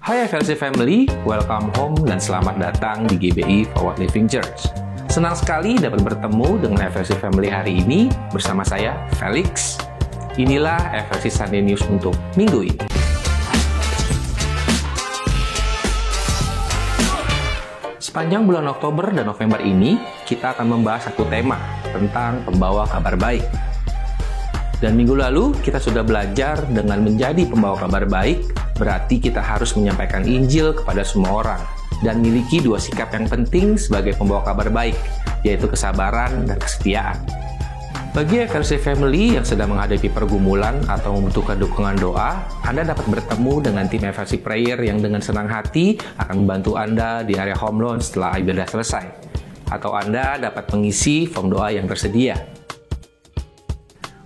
Hai FLC Family, welcome home dan selamat datang di GBI Forward Living Church. Senang sekali dapat bertemu dengan FLC Family hari ini bersama saya, Felix. Inilah FLC Sunday News untuk minggu ini. Sepanjang bulan Oktober dan November ini, kita akan membahas satu tema tentang pembawa kabar baik. Dan minggu lalu, kita sudah belajar dengan menjadi pembawa kabar baik, berarti kita harus menyampaikan Injil kepada semua orang dan miliki dua sikap yang penting sebagai pembawa kabar baik, yaitu kesabaran dan kesetiaan. Bagi FLC Family yang sedang menghadapi pergumulan atau membutuhkan dukungan doa, Anda dapat bertemu dengan tim FLC Prayer yang dengan senang hati akan membantu Anda di area home loan setelah ibadah selesai. Atau Anda dapat mengisi form doa yang tersedia.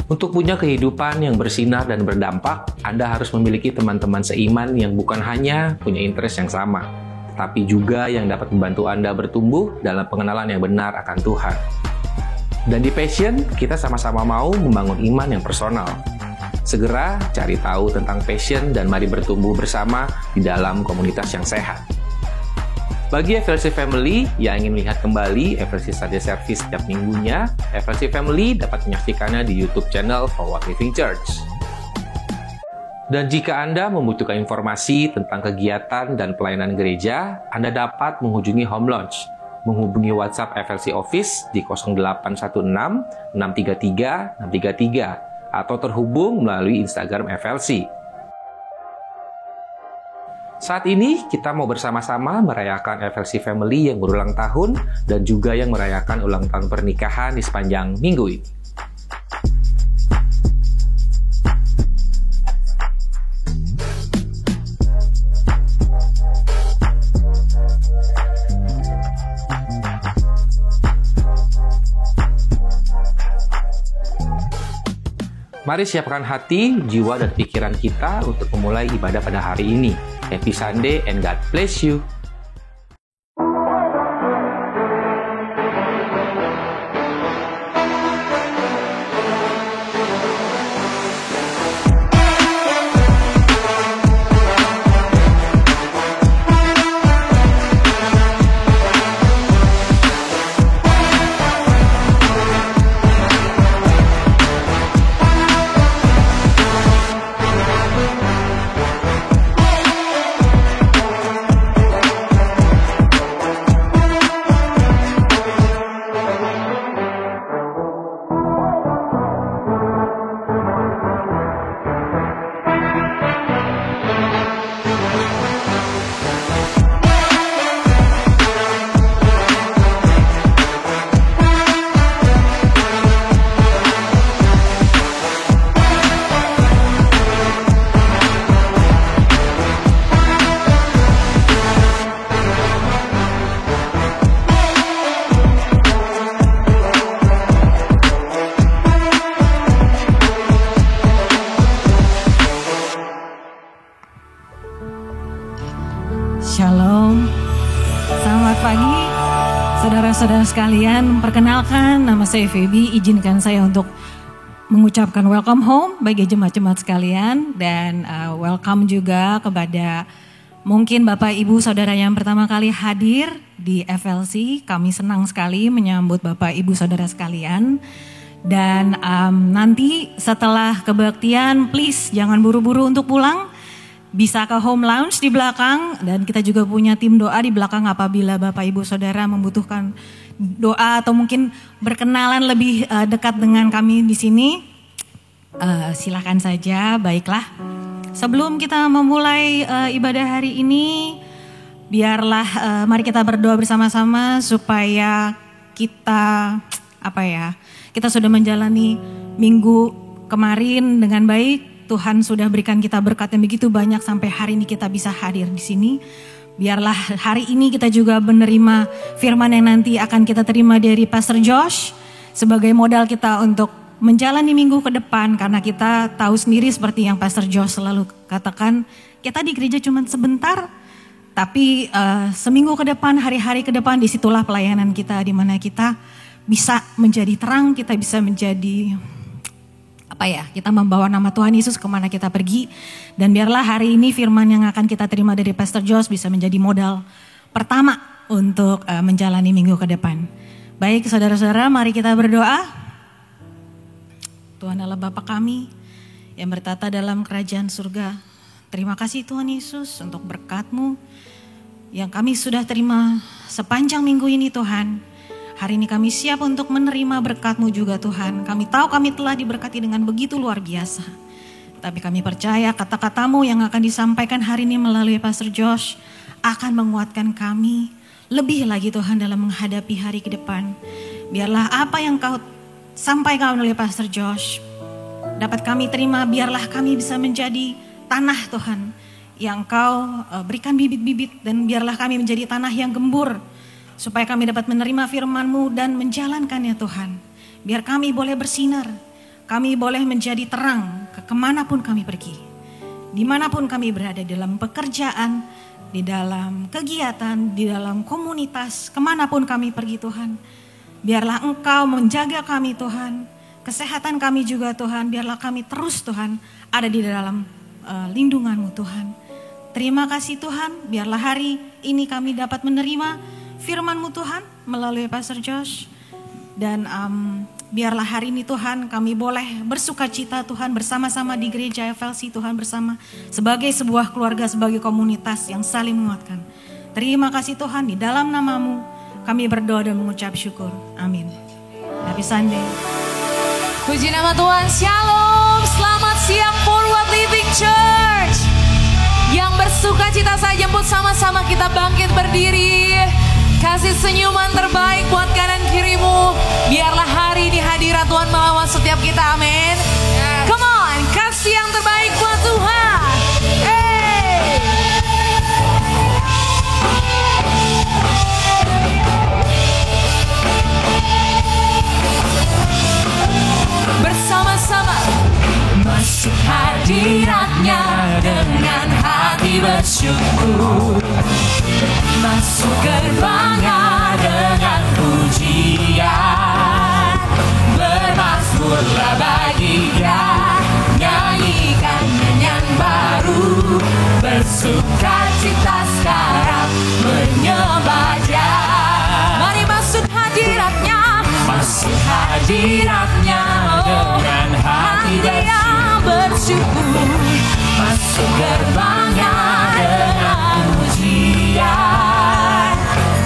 Untuk punya kehidupan yang bersinar dan berdampak, Anda harus memiliki teman-teman seiman yang bukan hanya punya interest yang sama, tapi juga yang dapat membantu Anda bertumbuh dalam pengenalan yang benar akan Tuhan. Dan di Passion, kita sama-sama mau membangun iman yang personal. Segera cari tahu tentang Passion dan mari bertumbuh bersama di dalam komunitas yang sehat. Bagi FLC Family yang ingin melihat kembali FLC Sunday Service setiap minggunya, FLC Family dapat menyaksikannya di YouTube channel Forward Living Church. Dan jika Anda membutuhkan informasi tentang kegiatan dan pelayanan gereja, Anda dapat menghubungi Home Launch, menghubungi WhatsApp FLC Office di 0816 633 633 atau terhubung melalui Instagram FLC. Saat ini kita mau bersama-sama merayakan FLC Family yang berulang tahun dan juga yang merayakan ulang tahun pernikahan di sepanjang minggu ini. Mari siapkan hati, jiwa, dan pikiran kita untuk memulai ibadah pada hari ini. Happy Sunday and God bless you. Shalom, selamat pagi saudara-saudara sekalian. Perkenalkan, nama saya Feby. Izinkan saya untuk mengucapkan welcome home bagi jemaat-jemaat sekalian. Dan welcome juga kepada mungkin Bapak Ibu Saudara yang pertama kali hadir di FLC. Kami senang sekali menyambut Bapak Ibu Saudara sekalian. Dan nanti setelah kebaktian, please jangan buru-buru untuk pulang. Bisa ke home lounge di belakang, dan kita juga punya tim doa di belakang apabila Bapak Ibu Saudara membutuhkan doa atau mungkin berkenalan lebih dekat dengan kami di sini. Silakan saja. Baiklah, sebelum kita memulai ibadah hari ini, biarlah mari kita berdoa bersama-sama supaya kita kita sudah menjalani minggu kemarin dengan baik. Tuhan sudah berikan kita berkat yang begitu banyak sampai hari ini kita bisa hadir di sini. Biarlah hari ini kita juga menerima firman yang nanti akan kita terima dari Pastor Josh sebagai modal kita untuk menjalani minggu ke depan, karena kita tahu sendiri seperti yang Pastor Josh selalu katakan, kita di gereja cuma sebentar, tapi seminggu ke depan, hari-hari ke depan, disitulah pelayanan kita, di mana kita bisa menjadi terang, kita bisa menjadi kita membawa nama Tuhan Yesus kemana kita pergi. Dan biarlah hari ini firman yang akan kita terima dari Pastor Josh bisa menjadi modal pertama untuk menjalani minggu ke depan. Baik saudara-saudara, mari kita berdoa. Tuhan Allah Bapa kami yang bertata dalam kerajaan surga. Terima kasih Tuhan Yesus untuk berkat-Mu yang kami sudah terima sepanjang minggu ini Tuhan. Hari ini kami siap untuk menerima berkat-Mu juga Tuhan. Kami tahu kami telah diberkati dengan begitu luar biasa. Tapi kami percaya kata-kata-Mu yang akan disampaikan hari ini melalui Pastor Josh akan menguatkan kami lebih lagi Tuhan dalam menghadapi hari ke depan. Biarlah apa yang Kau sampaikan oleh Pastor Josh dapat kami terima. Biarlah kami bisa menjadi tanah Tuhan yang Kau berikan bibit-bibit. Dan biarlah kami menjadi tanah yang gembur, supaya kami dapat menerima firman-Mu dan menjalankannya Tuhan. Biar kami boleh bersinar, kami boleh menjadi terang kemanapun kami pergi. Dimanapun kami berada, dalam pekerjaan, di dalam kegiatan, di dalam komunitas, kemanapun kami pergi Tuhan. Biarlah Engkau menjaga kami Tuhan, kesehatan kami juga Tuhan. Biarlah kami terus Tuhan ada di dalam lindungan-Mu Tuhan. Terima kasih Tuhan, biarlah hari ini kami dapat menerima firman-Mu Tuhan melalui Pastor Josh. Dan biarlah hari ini Tuhan kami boleh bersuka cita Tuhan bersama-sama di gereja FLC Tuhan, bersama sebagai sebuah keluarga, sebagai komunitas yang saling menguatkan. Terima kasih Tuhan, di dalam nama-Mu kami berdoa dan mengucap syukur. Amin. Happy Sunday. Puji nama Tuhan. Shalom. Selamat siang Forward Living Church. Yang bersuka cita saya jemput sama-sama kita bangkit berdiri. Kasih senyuman terbaik buat kanan kirimu. Biarlah hari ini hadirat Tuhan melawat setiap kita, amin. Come on, kasih yang terbaik buat Tuhan. Hey. Bersama-sama masuk hadirat-Nya dengan hati bersyukur. Masuk gerbang-Nya dengan pujian. Bermazmurlah bagi Dia, nyanyikan nyanyian baru. Bersuka cita sekarang menyembah Dia. Mari masuk hadirat-Nya, masuk hadirat-Nya dengan hati yang bersyukur. Masuk gerbang-Nya dengan pujian.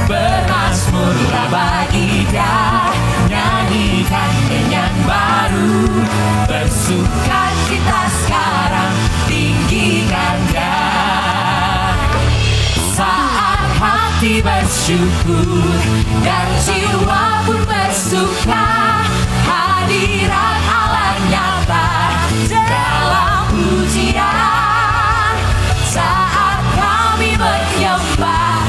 Bermazmurlah bagi Dia, nyanyikan nyanyian baru. Bersuka cita sekarang, tinggikan Dia. Saat hati bersyukur dan jiwa pun bersuka, hadirat Allah nyata dalam pujian. Saat kami menyembah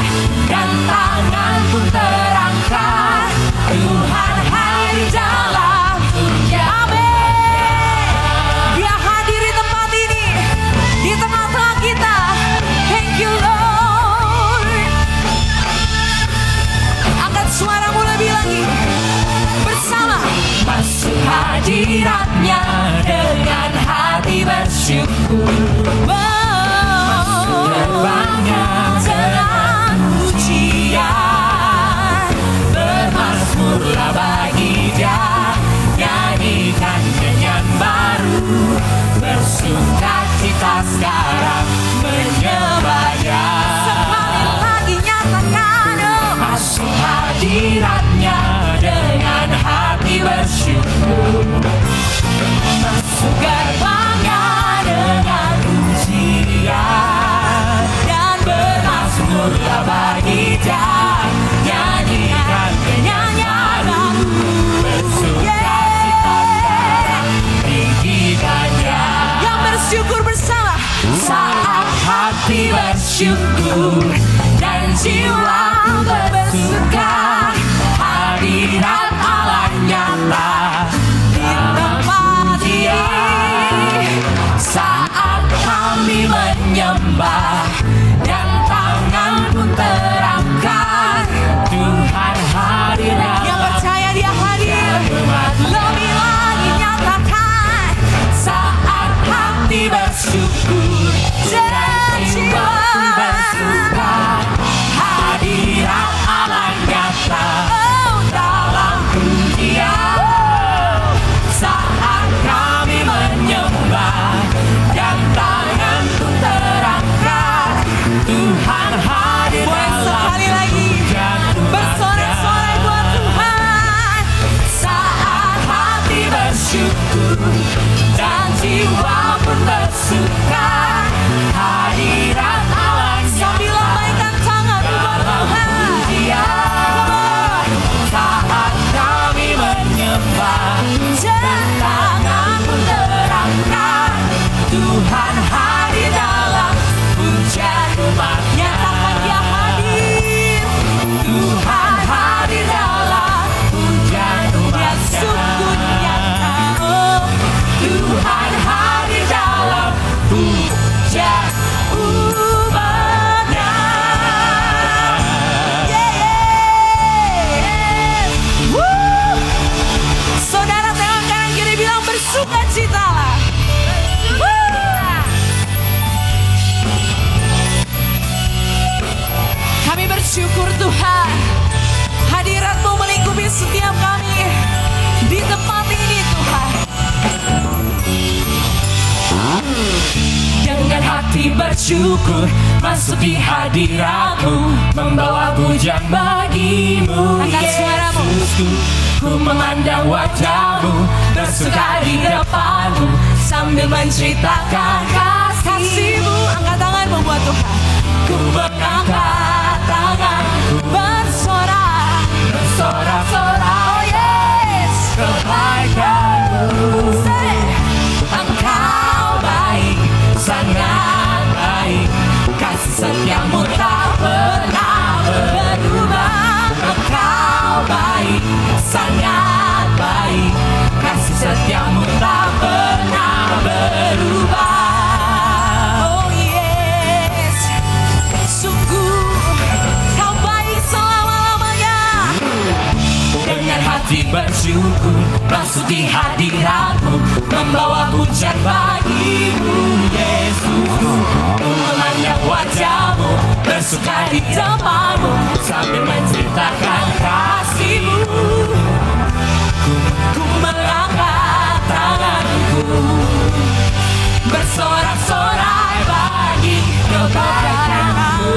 dan tangan pun terangkat, Tuhan hadir dalam dunia. Amin. Dia hadir di tempat ini, di tengah-tengah kita. Thank you Lord. Angkat suaramu lebih lagi. Bersama masuk hadirat-Nya dengan hati bersyukur. Masuk gerbang-Nya dengan pujian. Bermazmurlah bagi Dia, nyanyikan nyanyian baru. Bersuka cita sekarang menyembah Dia. Sekali lagi nyatakan, masuk hadirat-Nya dengan hati bersyukur. Masuk gerbang-Nya dengan pujian. Dan bermazmurlah bagi Dia, nyanyikan nyanyian baru. Bersuka cita sekarang, tinggikan Dia. Yang bersyukur bersama. Saat hati bersyukur dan jiwa bersuka, hadirat Allah nyata di tempat ini. Saat kami menyembah dan tangan pun terangkat, Tuhan hadir. Yang percaya Dia hadir, lebih lagi nyatakan suka hadirat Allah. Sambil lambaikan tangan buat Tuhan. Saat kami menyembah, tangan menerangkan Tuhan hadir dalam pujian umatnya. Nyatakan Dia hadir. Tuhan hadir dalam pujian umatnya. Sungguh nyata, oh, Tuhan hadir dalam pujian umatnya. Woo! Saudara tengok kanan kiri bilang bersukacitalah. Kami bersyukur Tuhan, hadirat-Mu melingkupi setiap kami di tempat ini Tuhan. Dengan hati bersyukur masuk di hadirat-Mu, membawa pujian bagi-Mu. Angkat suaramu. Ku memandang wajah-Mu, bersuka di depan-Mu, sambil menceritakan kasih-Mu. Angkat tanganmu buat Tuhan. Ku mengangkat tanganku, bersorak-sorak, oh yes, kebaikan-Mu. Engkau baik, sangat baik, kasih setia-Mu tak pernah berubah. Engkau baik, sangat baik, kasih setia-Mu tak pernah berubah. Oh yes, sungguh Kau baik selama-lamanya. Dengan hati bersyukur masuk di hadirat-Mu, membawa pujian bagi-Mu Yesus. Ku memandang wajah-Mu, bersuka di depan-Mu, sambil menceritakan kasih-Mu. Ku mengangkat tanganku, bersorak-sorai bagi kebaikan-Mu.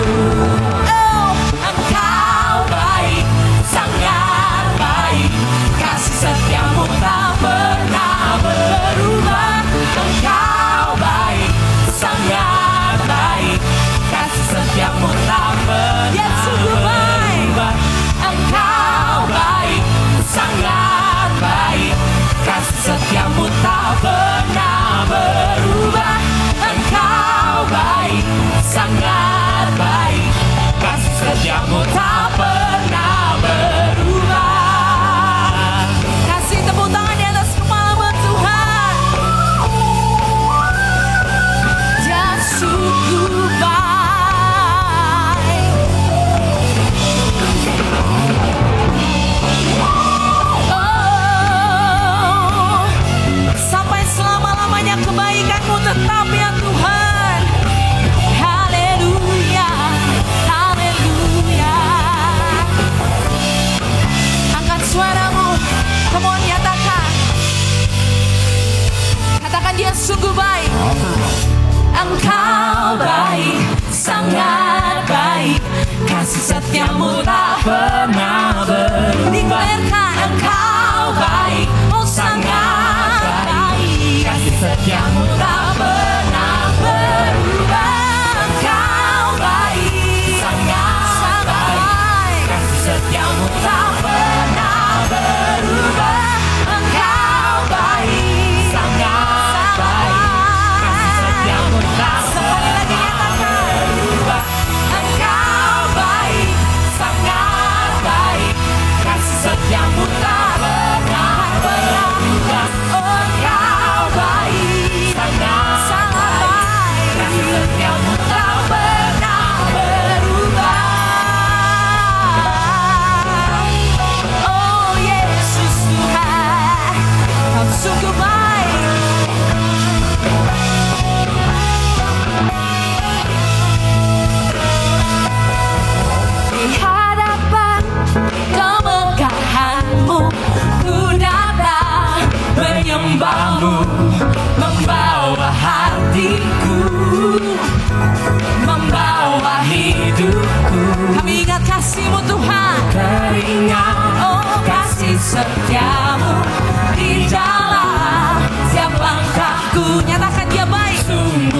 Oh, Engkau baik, sangat baik, kasih setia-Mu tak pernah berubah. Engkau baik, sangat baik, kasih setia-Mu tak pernah berubah. Engkau baik, sangat baik, kasih setia-Mu tak pernah berubah. Engkau baik, sangat baik, kasih setia-Mu tak pernah berubah. Kasih tepuk tangan di atas kepala buat Tuhan. Dia sungguh baik. Oh, sampai selama-lamanya kebaikan-Mu tetap ya Tuhan. Haleluya, haleluya. Angkat suaramu, come on, nyatakan. Katakan Dia sungguh baik. Engkau baik, sangat baik, kasih setia-Mu tak pernah berubah. Deklarkan Engkau baik, oh sangat baik, kasih setia-Mu tak pernah berubah. Engkau baik, sangat baik, kasih setia-Mu tak pernah berubah. Engkau baik, sangat baik, kasih setia-Mu tak pernah berubah. Engkau baik, sangat baik, kasih setia-Mu tak pernah berubah. Engkau baik, sangat baik, kasih setia-Mu tak pernah berubah. Oh Yesus Tuhan, Kau sungguh baik. Di hadapan kemegahan-Mu, ku datang menyembah-Mu, membawa hatiku, membawa hidupku. Kami ingat kasih-Mu Tuhan, teringat oh kasih setia-Mu di dalam setiap langkahku. Nyatakan Dia baik, sungguh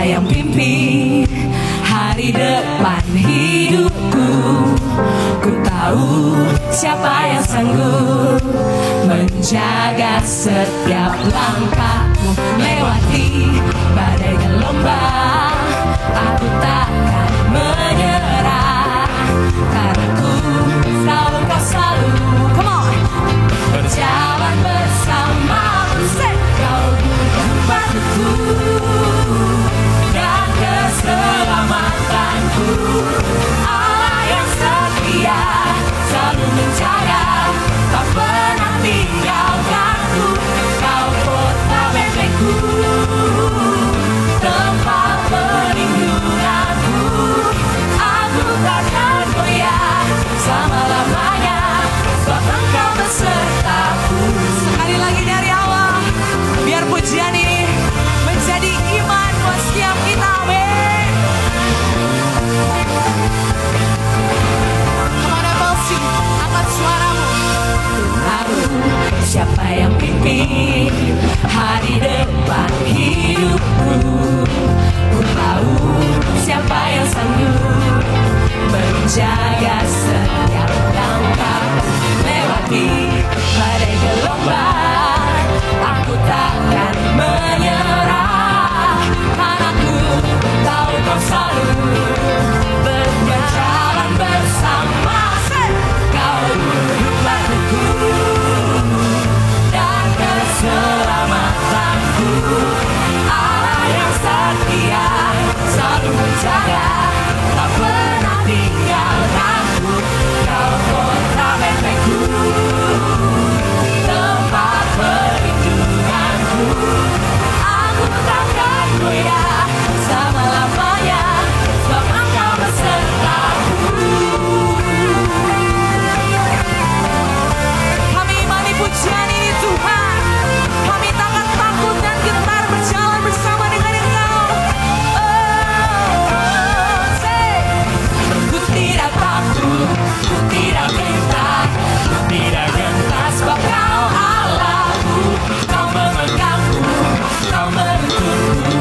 yang pimpin hari depan hidupku. Ku tahu siapa yang sanggup menjaga setiap langkahku. Lewati badai gelombang, aku takkan menyerah, karena ku tahu kau selalu, come on, berjalan bersamaku. Kau bukan batuku dan keselamatanku. Allah yang setia selalu menjaga, tak pernah tinggalkanku. Kau kota bentengku, tempat perlindunganku. Aku takkan goyah selama-lamanya, sebab Engkau besertaku. Sekali lagi dari awal, biar pujian ini menjadi iman buat setiap kita. Amin. Come on, Evelsi, angkat suaramu. Tahu siapa yang pimpin hari depan hidupku. Ku tahu siapa yang sanggup menjaga setiap langkahku. Lewati badai gelombang, aku takkan menyerah, karena ku tahu kau selalu berjalan bersama. Kau duduk batuku dan keselamatanku. Allah yang setia selalu menjaga, tak pernah tinggalkanku. Kau kota bentengku, tempat perlindunganku. Aku takkan goyah selama-lamanya, sebab Engkau besertaku. Kami imani pujian ini Tuhan. Kami takkan takut dan gentar berjalan bersama dengan Engkau. Ku tidak takut, ku tidak gentar, ku tidak gentar, sebab Kau Allahku. Kau memegangku, Kau menuntunku,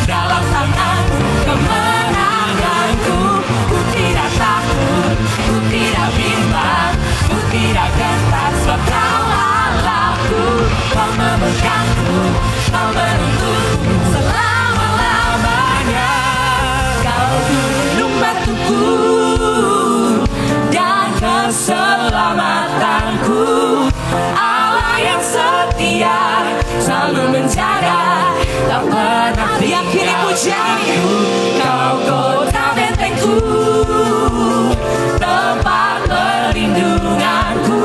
dalam tangan-Mu kemenanganku. Ku tidak takut, ku tidak bimbang, ku tidak gentar, sebab Kau Allahku. Kau memegangku, Kau menuntunku selama-lamanya. Kau gunung batuku dan keselamatanku. Allah yang setia selalu menjaga, tak pernah yakini pujianku. Kau kota bentengku, tempat perlindunganku.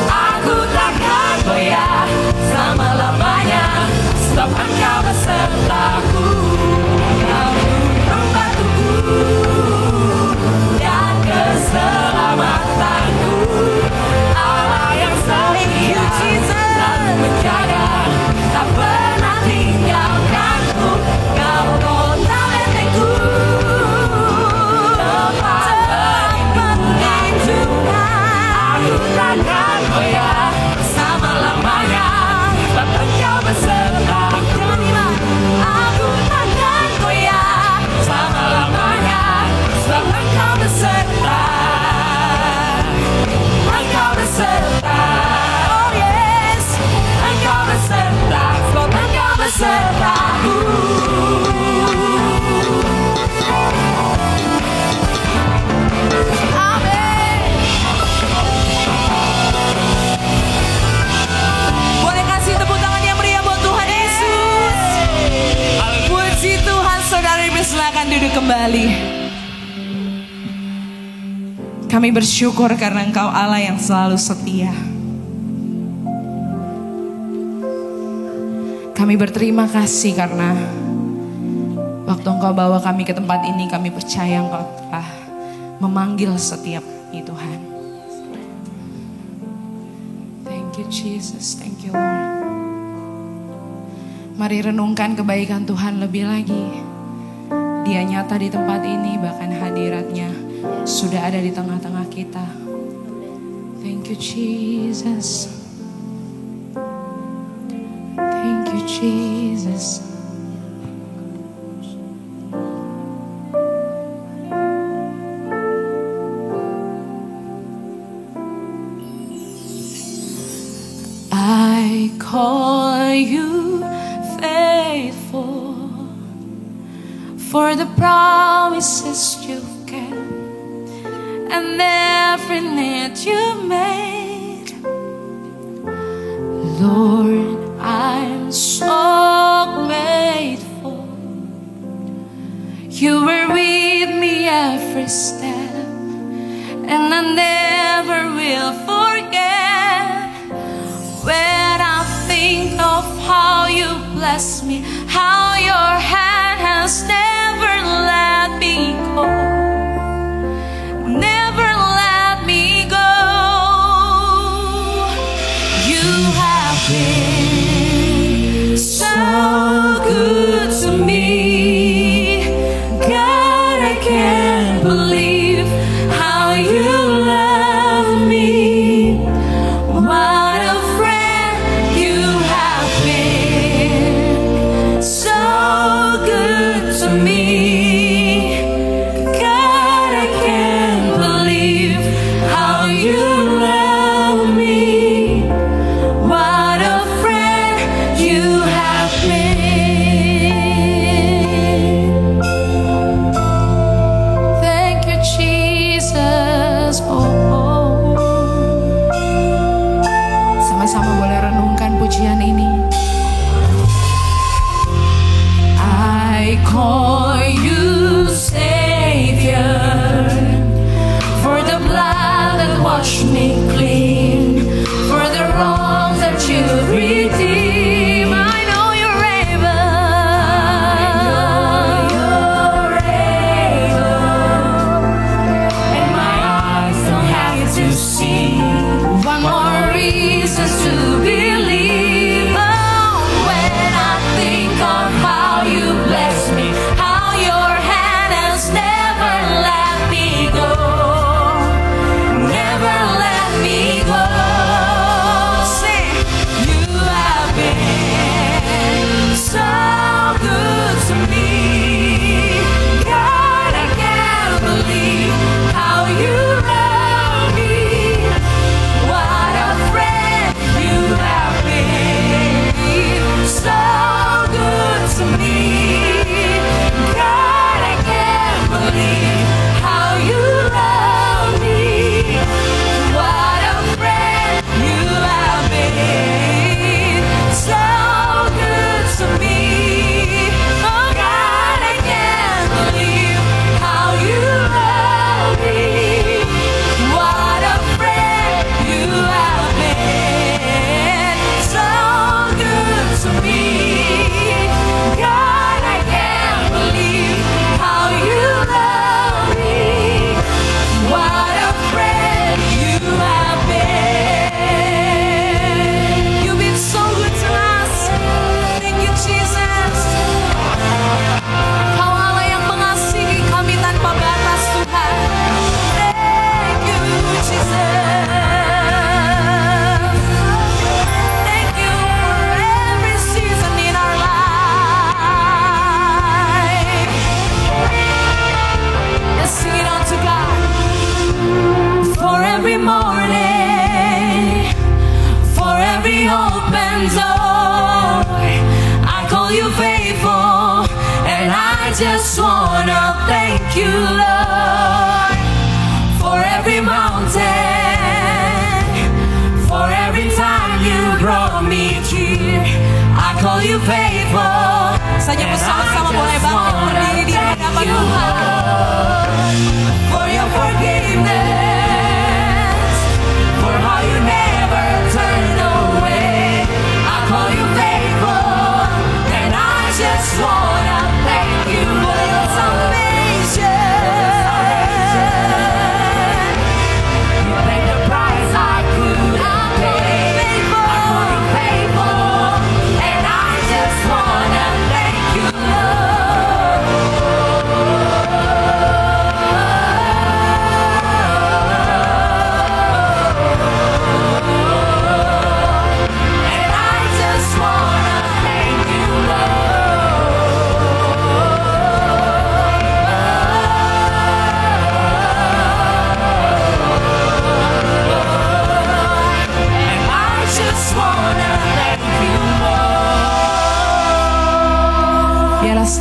Aku takkan goyah selama-lamanya, sebab Engkau besertaku. Kau gunung batuku dan keselamatanku. Allah yang setia selalu menjaga, tak pernah tinggalkanku. Kau kota bentengku, tempat perlindunganku. Aku takkan goyah selama-lamanya, sebab Engkau besertaku. Aku takkan goyah selama-lamanya, sebab Engkau beserta. Engkau beserta, oh yes, Engkau beserta, sebab Engkau besertaku. Amin. Boleh kasih tepuk tangan yang meriah buat Tuhan Yesus. Puji Tuhan. Saudara silakan duduk kembali. Kami bersyukur karena Engkau Allah yang selalu setia. Kami berterima kasih karena waktu Engkau bawa kami ke tempat ini, kami percaya Engkau telah memanggil setiap kami, Tuhan. Thank you Jesus, thank you Lord. Mari renungkan kebaikan Tuhan lebih lagi. Dia nyata di tempat ini, bahkan hadiratnya sudah ada di tengah-tengah kita. Thank you Jesus. Thank you Jesus. for the promises you've kept and every need you made. Lord, I'm so grateful. You were with me every step, and I never will forget. When I think of how you bless me, how your hand has never let me go, never let me go. You have been so good to me. God, I can't believe how you love me. What a friend you have been. So good to me. God, I can't believe how you love me. What a friend you have been. Thank you, Jesus. Oh. Sama-sama boleh renungkan pujian ini. I call you Savior, for the blood that washed me clean, for the wrongs that you redeem. I know you're able, and my eyes don't have to see. One more reason to believe. Oh, when I think of how you bless me, how your hand has never let me go, never let me go. Say, you have been so good to me. God, I can't believe how you love me. What a friend you have been. So good to me. God, I can't believe how you love me. What a friend you have been. So good to me. Oh God, I can't believe how you love me. What a friend you have been. So good to me. God, I can't believe how you love me. What a friend you have been. You've been so good to us. Thank you, Jesus. Kau Allah yang mengasihi kami tanpa batas, Tuhan. Thank you, Jesus. Thank you for every season in our life. Let's sing it out to God. For every morning, for every open door, I call you faithful, and I just wanna thank you, Lord. For every mountain, for every time you brought me here, I call you faithful. Saja bersama-sama boleh bangkit berdiri di hadapan Tuhan. For your forgiveness, for how you never turn away, I call you faithful, and I just wanna thank you for your salvation. You paid the price I couldn't pay. I call you faithful, and I just wanna thank you, Lord.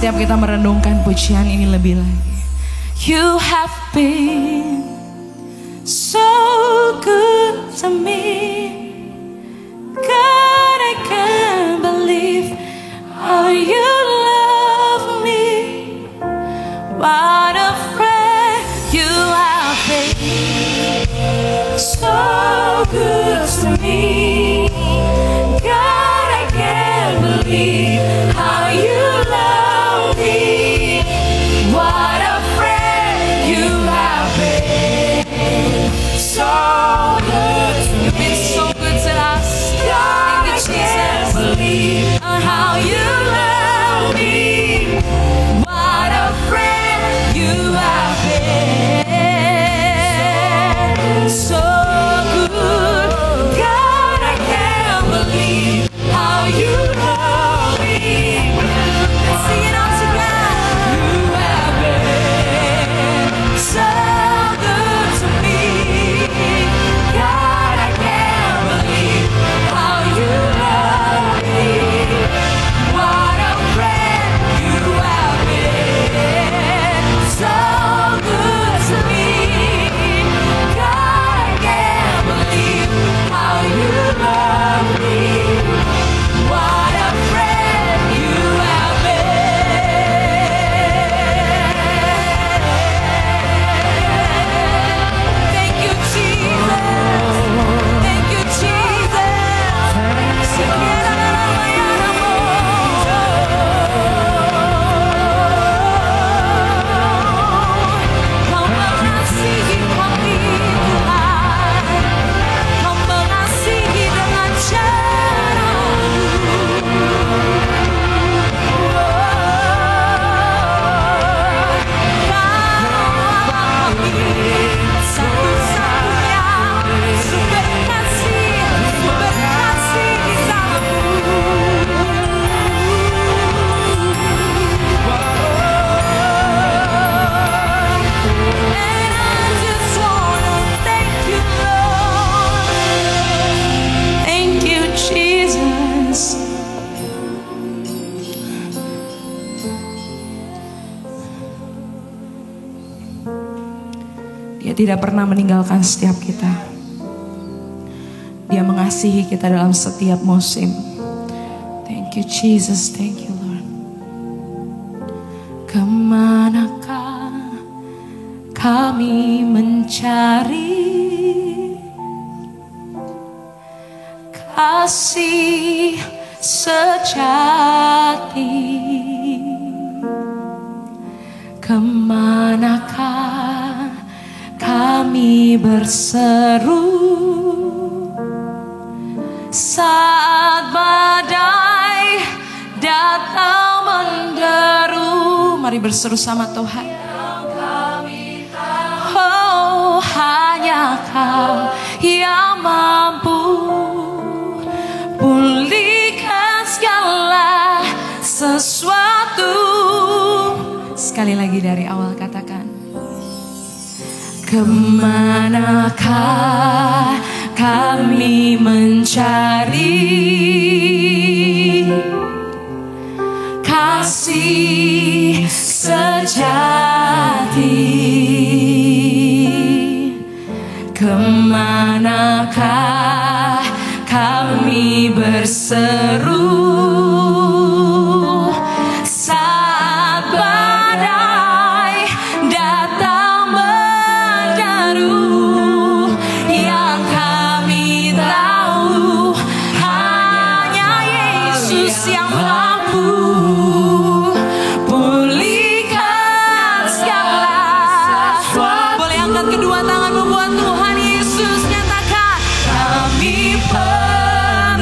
setiap kita merenungkan pujian ini lebih lagi. You have been so good to me. God, I can't believe how you love me. What a friend you have been. So good to me. God, I can't believe how you love me. What a friend you have been. So good. You've been so good to us. God, I can't believe how you love me. What a friend you have been. So good. God, I can't believe how you love me. Let's sing it all together. You have been so good to me. God, I can't believe how you love me. What a friend you have been. So good to me. God, I can't believe how you love me. What a friend you have been. Thank you, Jesus. Thank you, Jesus. Kau mengasihi kami, Tuhan. Kau mengasihi dengan satu-satunya sumber kasih Isamu. And I just wanna thank you, Lord. Thank you, Jesus. Dia tidak pernah meninggalkan setiap kita. Dia mengasihi kita dalam setiap musim. Thank you, Jesus. Thank you, Lord. Kemanakah kami mencari kasih sejati? Kemanakah kami berseru saat badai datang menderu? Mari berseru sama Tuhan. Oh, hanya Kau yang mampu pulihkan segala sesuatu. Sekali lagi dari awal katakan. Kemanakah kami mencari kasih sejati? Kemanakah kami berseru saat badai datang menderu? Yang kami tahu hanya Yesus yang mampu pulihkan segala. Boleh angkat kedua tangan membuat Tuhan Yesus nyatakan, kami perlukan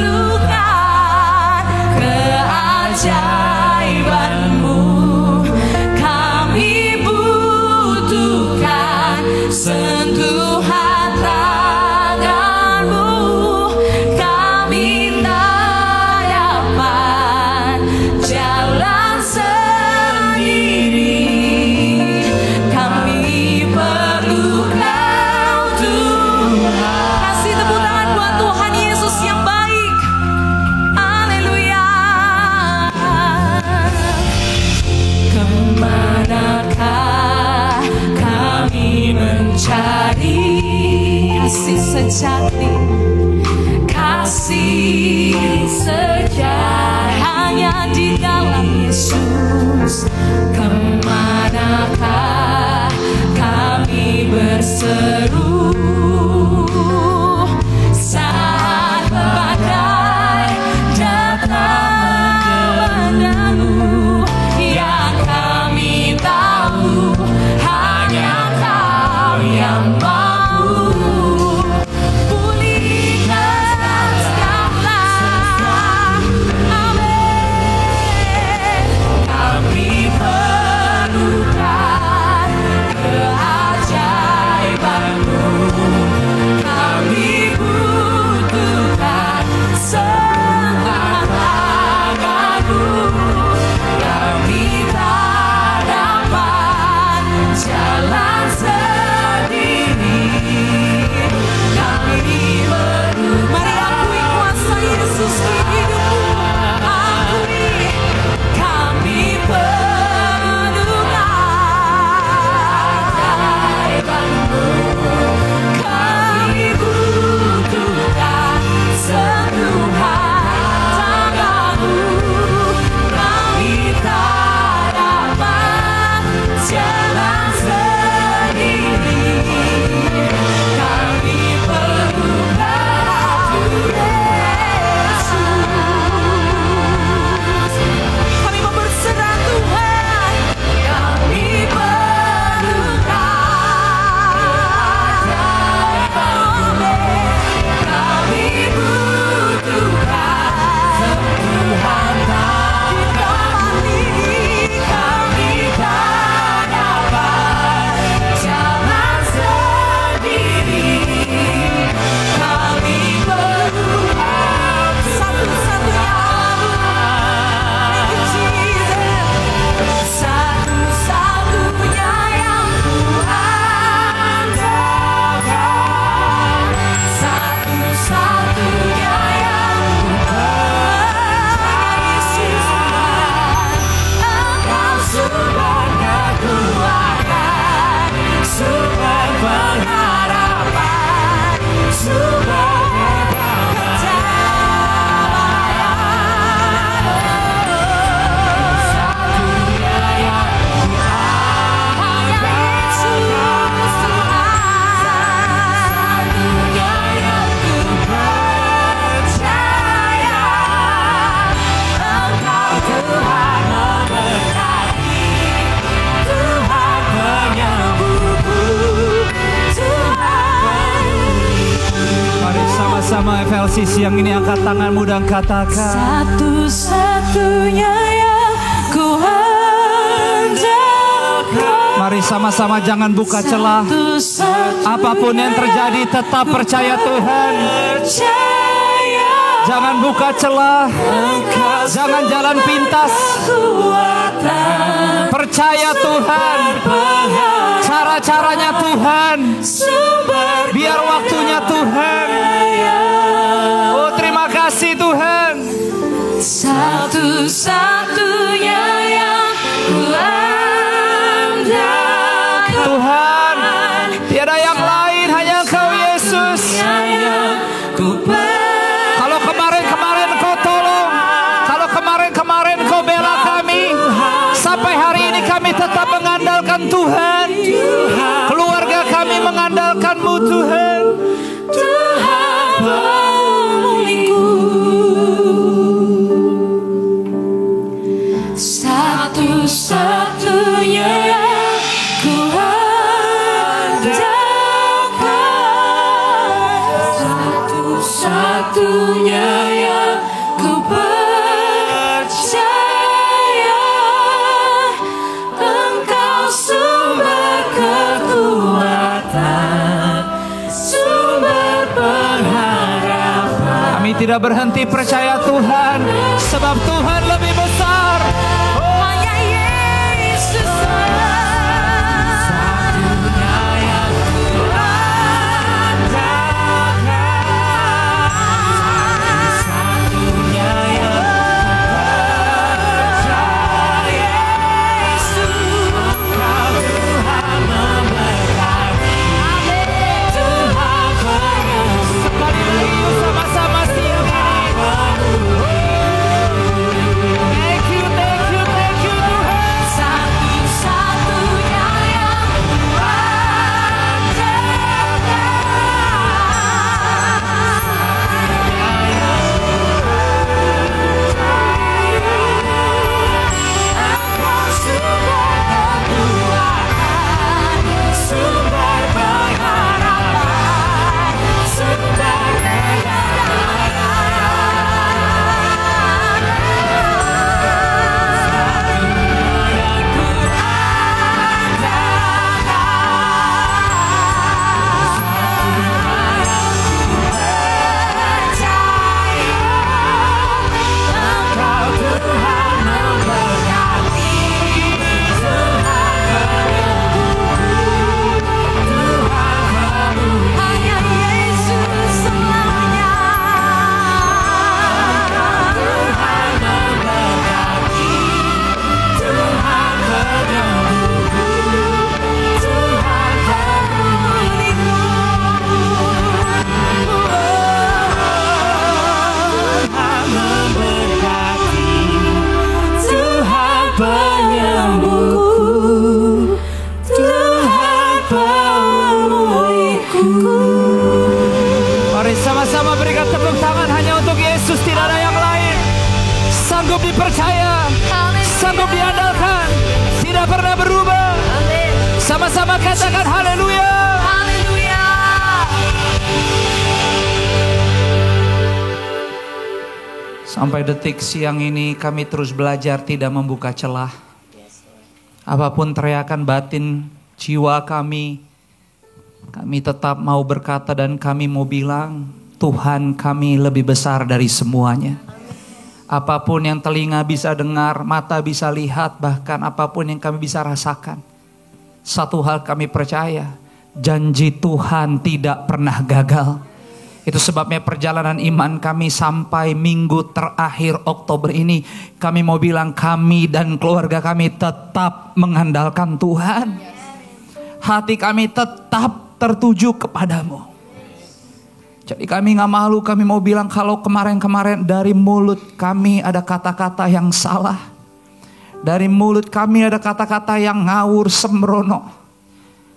sejati, kasih sejati hanya di dalam Yesus. Kemanakah kami berseru saat badai datang mengganggu? Yang kami tahu hanya Kau yang mampu pulihkan segala. Amin. Kami perlukan keajaiban-Mu. Kami butuhkan sentuhan tangan-Mu. Kami tak dapat jalan sendiri. Kami perlu. Mari akui kuasa Yesus di hidupmu. Akui. Kami perlukan keajaiban-Mu. Kami butuhkan sentuhan tangan-Mu. Kami tak dapat jalan sendiri. Kami perlukan Yesus. Kami mau berserah Tuhan. Kami perlukan keajaiban-Mu. Kami butuhkan sentuhan tangan-Mu. Kami tak dapat jalan sendiri. Kami perlukan satu-satunya satu-satunya yang Kuandalkan, satu-satunya yang Kupercaya. Engkau sumber kekuatan, sumber pengharapan, sumber Mari sama-sama FLC siang ini angkat tanganmu dan katakan, satu-satunya yang Kuandalkan. mari sama-sama jangan buka celah. Apapun yang terjadi tetap percaya Tuhan. Jangan buka celah. Jangan jalan pintas. Percaya Tuhan. Cara-caranya Tuhan. Biar waktunya Tuhan. Oh, terima kasih Tuhan. Satu-satunya yang Kuandalkan. Tuhan, tiada yang lain, hanya Engkau Yesus. Kalau kemarin-kemarin Kau tolong, kalau kemarin-kemarin Kau bela kami, sampai hari ini kami tetap mengandalkan Tuhan. Keluarga kami mengandalkan-Mu Tuhan. Tuhan pemulihku. Satu-satunya yang Kuandalkan, satu-satunya yang Kupercaya. Engkau sumber kekuatan, sumber pengharapan. Kami tidak berhenti percaya Tuhan, sebab Tuhan lebih besar. Hanya Yesus. Satunya yang Kuandalkan, satunya yang Kupercaya. Yesus, Tuhan memberkati. Tuhan penyembuh. Sama-sama katakan haleluya. Haleluya. Sampai detik siang ini kami terus belajar tidak membuka celah. Apapun teriakan batin jiwa kami tetap mau berkata dan kami mau bilang, Tuhan kami lebih besar dari semuanya. Apapun yang telinga bisa dengar, mata bisa lihat, bahkan apapun yang kami bisa rasakan. Satu hal kami percaya, janji Tuhan tidak pernah gagal. Itu sebabnya perjalanan iman kami sampai minggu terakhir Oktober ini, kami mau bilang kami dan keluarga kami tetap mengandalkan Tuhan. Hati kami tetap tertuju kepadamu. Jadi kami gak malu, kami mau bilang kalau kemarin-kemarin dari mulut kami ada kata-kata yang salah. Dari mulut kami ada kata-kata yang ngawur sembrono.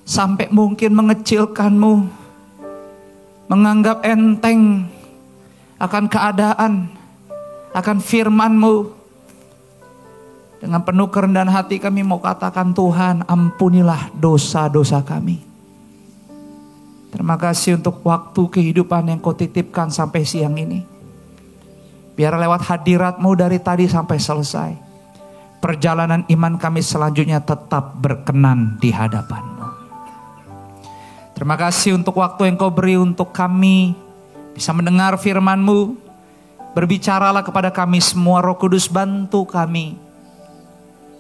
Sampai mungkin mengecilkanmu, menganggap enteng akan keadaan, akan firman-Mu. Dengan penuh kerendahan hati kami mau katakan, Tuhan ampunilah dosa-dosa kami. Terima kasih untuk waktu kehidupan yang Kau titipkan sampai siang ini. Biar lewat hadirat-Mu dari tadi sampai selesai, perjalanan iman kami selanjutnya tetap berkenan di hadapan-Mu. Terima kasih untuk waktu yang Kau beri untuk kami bisa mendengar firman-Mu. Berbicaralah kepada kami semua, Roh Kudus bantu kami,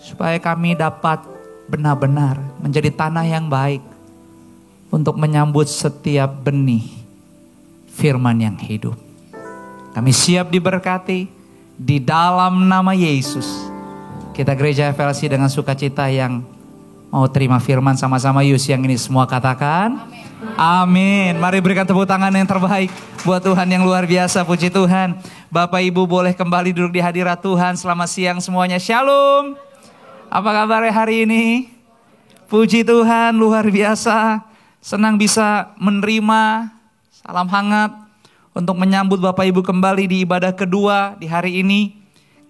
supaya kami dapat benar-benar menjadi tanah yang baik untuk menyambut setiap benih firman yang hidup. Kami siap diberkati di dalam nama Yesus. Kita gereja FLC dengan sukacita yang mau terima firman sama-sama yuk siang ini semua katakan amin. Mari berikan tepuk tangan yang terbaik buat Tuhan yang luar biasa. Puji Tuhan. Bapak Ibu boleh kembali duduk di hadirat Tuhan. Selamat siang semuanya. Shalom. Apa kabarnya hari ini? Puji Tuhan luar biasa. Senang bisa menerima salam hangat untuk menyambut Bapak Ibu kembali di ibadah kedua di hari ini.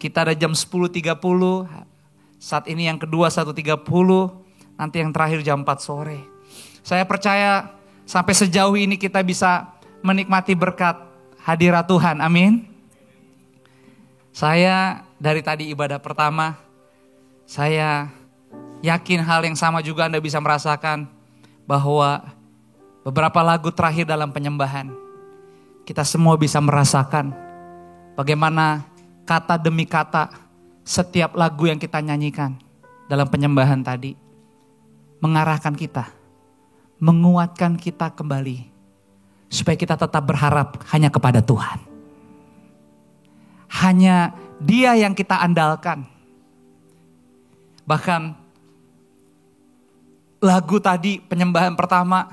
Kita ada jam 10.30. Saat ini yang kedua 1.30. Nanti yang terakhir jam 4 sore. Saya percaya sampai sejauh ini kita bisa menikmati berkat hadirat Tuhan. Amin. Saya dari tadi ibadah pertama, saya yakin hal yang sama juga Anda bisa merasakan. Bahwa beberapa lagu terakhir dalam penyembahan, kita semua bisa merasakan bagaimana kata demi kata setiap lagu yang kita nyanyikan dalam penyembahan tadi mengarahkan kita, menguatkan kita kembali, supaya kita tetap berharap hanya kepada Tuhan. Hanya Dia yang kita andalkan. Bahkan lagu tadi penyembahan pertama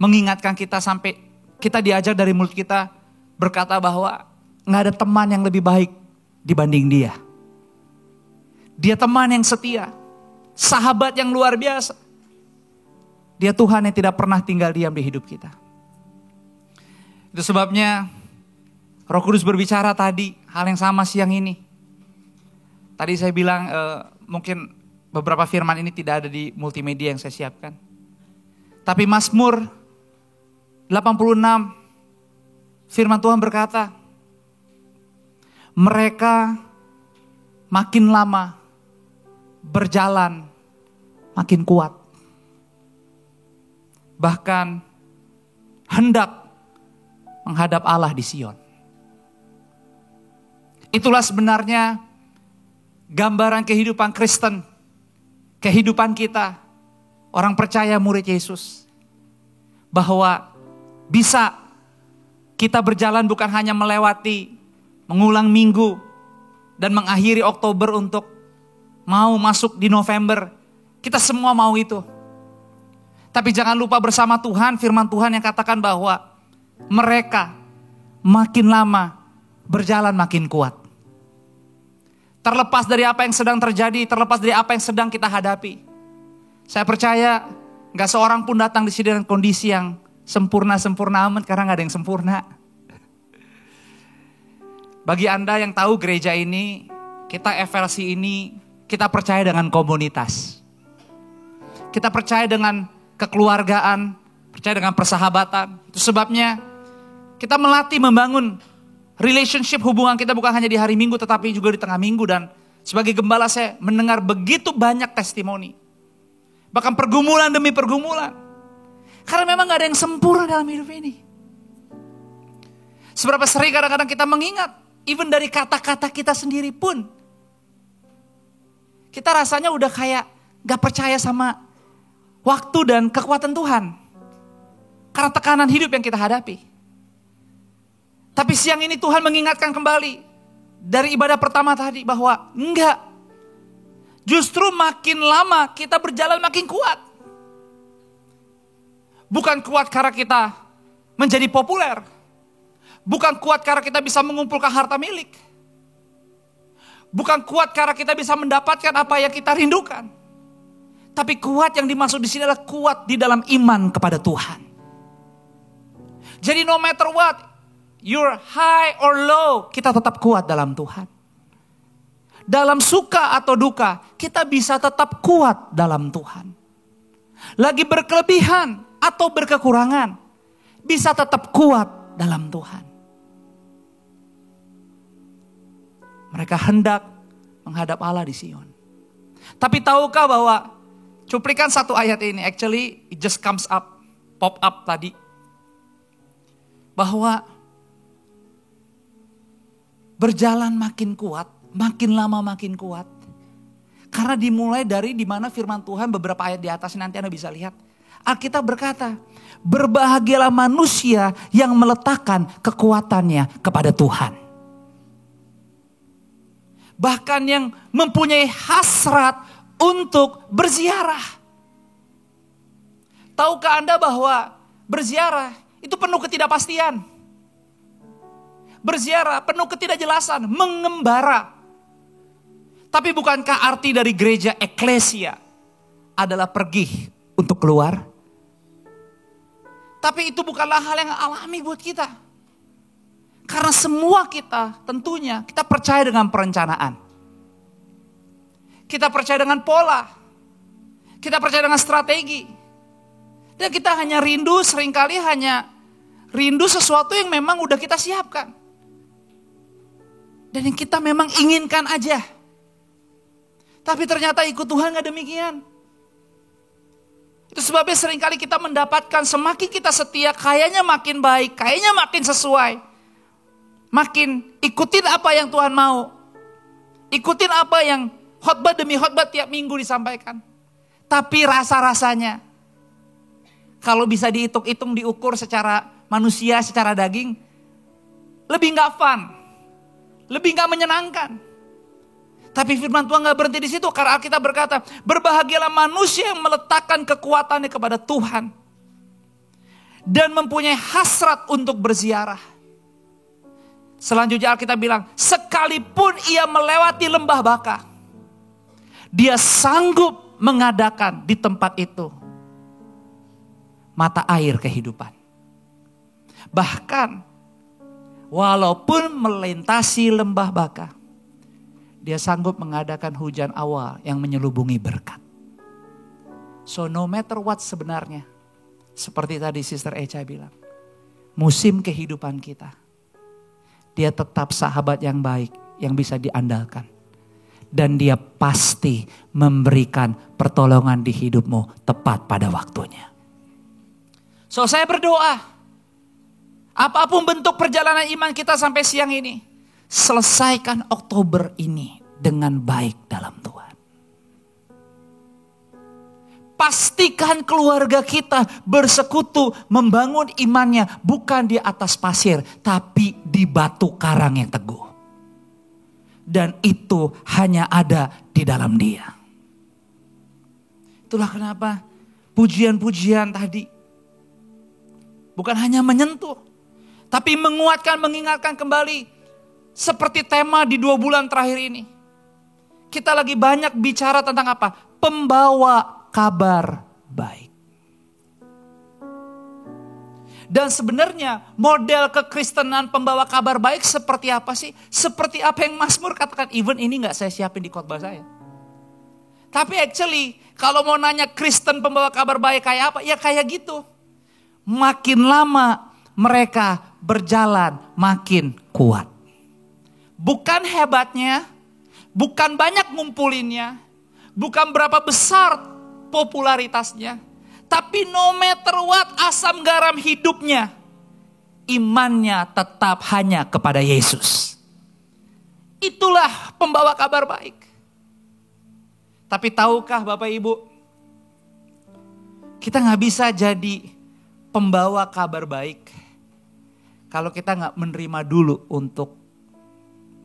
mengingatkan kita sampai kita diajar dari mulut kita berkata bahwa gak ada teman yang lebih baik dibanding Dia. Dia teman yang setia. Sahabat yang luar biasa. Dia Tuhan yang tidak pernah tinggal diam di hidup kita. Itu sebabnya Roh Kudus berbicara tadi hal yang sama siang ini. Tadi saya bilang mungkin beberapa firman ini tidak ada di multimedia yang saya siapkan. Tapi Mazmur 86 firman Tuhan berkata, mereka makin lama berjalan makin kuat. Bahkan hendak menghadap Allah di Sion. Itulah sebenarnya gambaran kehidupan Kristen. Kehidupan kita, orang percaya murid Yesus. Bahwa bisa kita berjalan bukan hanya melewati, mengulang minggu, dan mengakhiri Oktober untuk mau masuk di November. Kita semua mau itu. Tapi jangan lupa bersama Tuhan, firman Tuhan yang katakan bahwa mereka makin lama berjalan makin kuat. Terlepas dari apa yang sedang terjadi, terlepas dari apa yang sedang kita hadapi. Saya percaya gak seorang pun datang di sini dengan kondisi yang sempurna-sempurna amat, karena gak ada yang sempurna. Bagi Anda yang tahu gereja ini, kita FLC ini, kita percaya dengan komunitas. Kita percaya dengan kekeluargaan, percaya dengan persahabatan. Itu sebabnya kita melatih membangun relationship hubungan kita bukan hanya di hari Minggu tetapi juga di tengah minggu. Dan sebagai gembala saya mendengar begitu banyak testimoni. Bahkan pergumulan demi pergumulan. Karena memang gak ada yang sempurna dalam hidup ini. Seberapa sering kadang-kadang kita mengingat, even dari kata-kata kita sendiri pun. Kita rasanya udah kayak gak percaya sama waktu dan kekuatan Tuhan. Karena tekanan hidup yang kita hadapi. Tapi siang ini Tuhan mengingatkan kembali dari ibadah pertama tadi bahwa enggak. Justru makin lama kita berjalan makin kuat. Bukan kuat karena kita menjadi populer. Bukan kuat karena kita bisa mengumpulkan harta milik. Bukan kuat karena kita bisa mendapatkan apa yang kita rindukan. Tapi kuat yang dimaksud di sini adalah kuat di dalam iman kepada Tuhan. Jadi no matter what, you're high or low, kita tetap kuat dalam Tuhan. Dalam suka atau duka, kita bisa tetap kuat dalam Tuhan. Lagi berkelebihan atau berkekurangan, bisa tetap kuat dalam Tuhan. Mereka hendak menghadap Allah di Sion. Tapi tahukah bahwa cuplikan satu ayat ini, actually it just comes up, pop up tadi. Bahwa berjalan makin kuat, makin lama makin kuat. Karena dimulai dari dimana firman Tuhan beberapa ayat di atas nanti Anda bisa lihat. Alkitab berkata, berbahagialah manusia yang meletakkan kekuatannya kepada Tuhan. Bahkan yang mempunyai hasrat untuk berziarah. Tahukah Anda bahwa berziarah itu penuh ketidakpastian. Berziarah penuh ketidakjelasan, mengembara. Tapi bukankah arti dari gereja eklesia adalah pergi untuk keluar? Tapi itu bukanlah hal yang alami buat kita. Karena semua kita tentunya kita percaya dengan perencanaan. Kita percaya dengan pola. Kita percaya dengan strategi. Dan kita hanya rindu, seringkali hanya rindu sesuatu yang memang udah kita siapkan. Dan yang kita memang inginkan aja. Tapi ternyata ikut Tuhan gak demikian. Itu sebabnya seringkali kita mendapatkan semakin kita setia, kayaknya makin baik, kayaknya makin sesuai. Makin ikutin apa yang Tuhan mau. Ikutin apa yang khotbah demi khotbah tiap minggu disampaikan. Tapi rasa-rasanya, kalau bisa dihitung-hitung, diukur secara manusia, secara daging, lebih gak fun, lebih gak menyenangkan. Tapi firman Tuhan gak berhenti di situ, karena Alkitab berkata, berbahagialah manusia yang meletakkan kekuatannya kepada Tuhan dan mempunyai hasrat untuk berziarah. Selanjutnya Alkitab bilang, sekalipun ia melewati lembah Baka, dia sanggup mengadakan di tempat itu mata air kehidupan. Bahkan walaupun melintasi lembah Baka, dia sanggup mengadakan hujan awal yang menyelubungi berkat. So no matter what sebenarnya, seperti tadi Sister Echa bilang, musim kehidupan kita, dia tetap sahabat yang baik yang bisa diandalkan. Dan dia pasti memberikan pertolongan di hidupmu tepat pada waktunya. So saya berdoa, apapun bentuk perjalanan iman kita sampai siang ini, selesaikan Oktober ini dengan baik dalam Tuhan. Pastikan keluarga kita bersekutu membangun imannya bukan di atas pasir, tapi di batu karang yang teguh. Dan itu hanya ada di dalam Dia. Itulah kenapa pujian-pujian tadi bukan hanya menyentuh, tapi menguatkan, mengingatkan kembali. Seperti tema di 2 bulan terakhir ini. Kita lagi banyak bicara tentang apa? Pembawa kabar baik. Dan sebenarnya model kekristenan pembawa kabar baik seperti apa sih? Seperti apa yang Mazmur katakan, even ini gak saya siapin di khotbah saya. Tapi actually Kalau mau nanya Kristen pembawa kabar baik kayak apa? Ya kayak gitu. Makin lama mereka berjalan makin kuat. Bukan hebatnya, bukan banyak ngumpulinnya, bukan berapa besar popularitasnya. Tapi no matter what asam garam hidupnya, imannya tetap hanya kepada Yesus. Itulah pembawa kabar baik. Tapi tahukah Bapak Ibu, kita gak bisa jadi pembawa kabar baik kalau kita gak menerima dulu untuk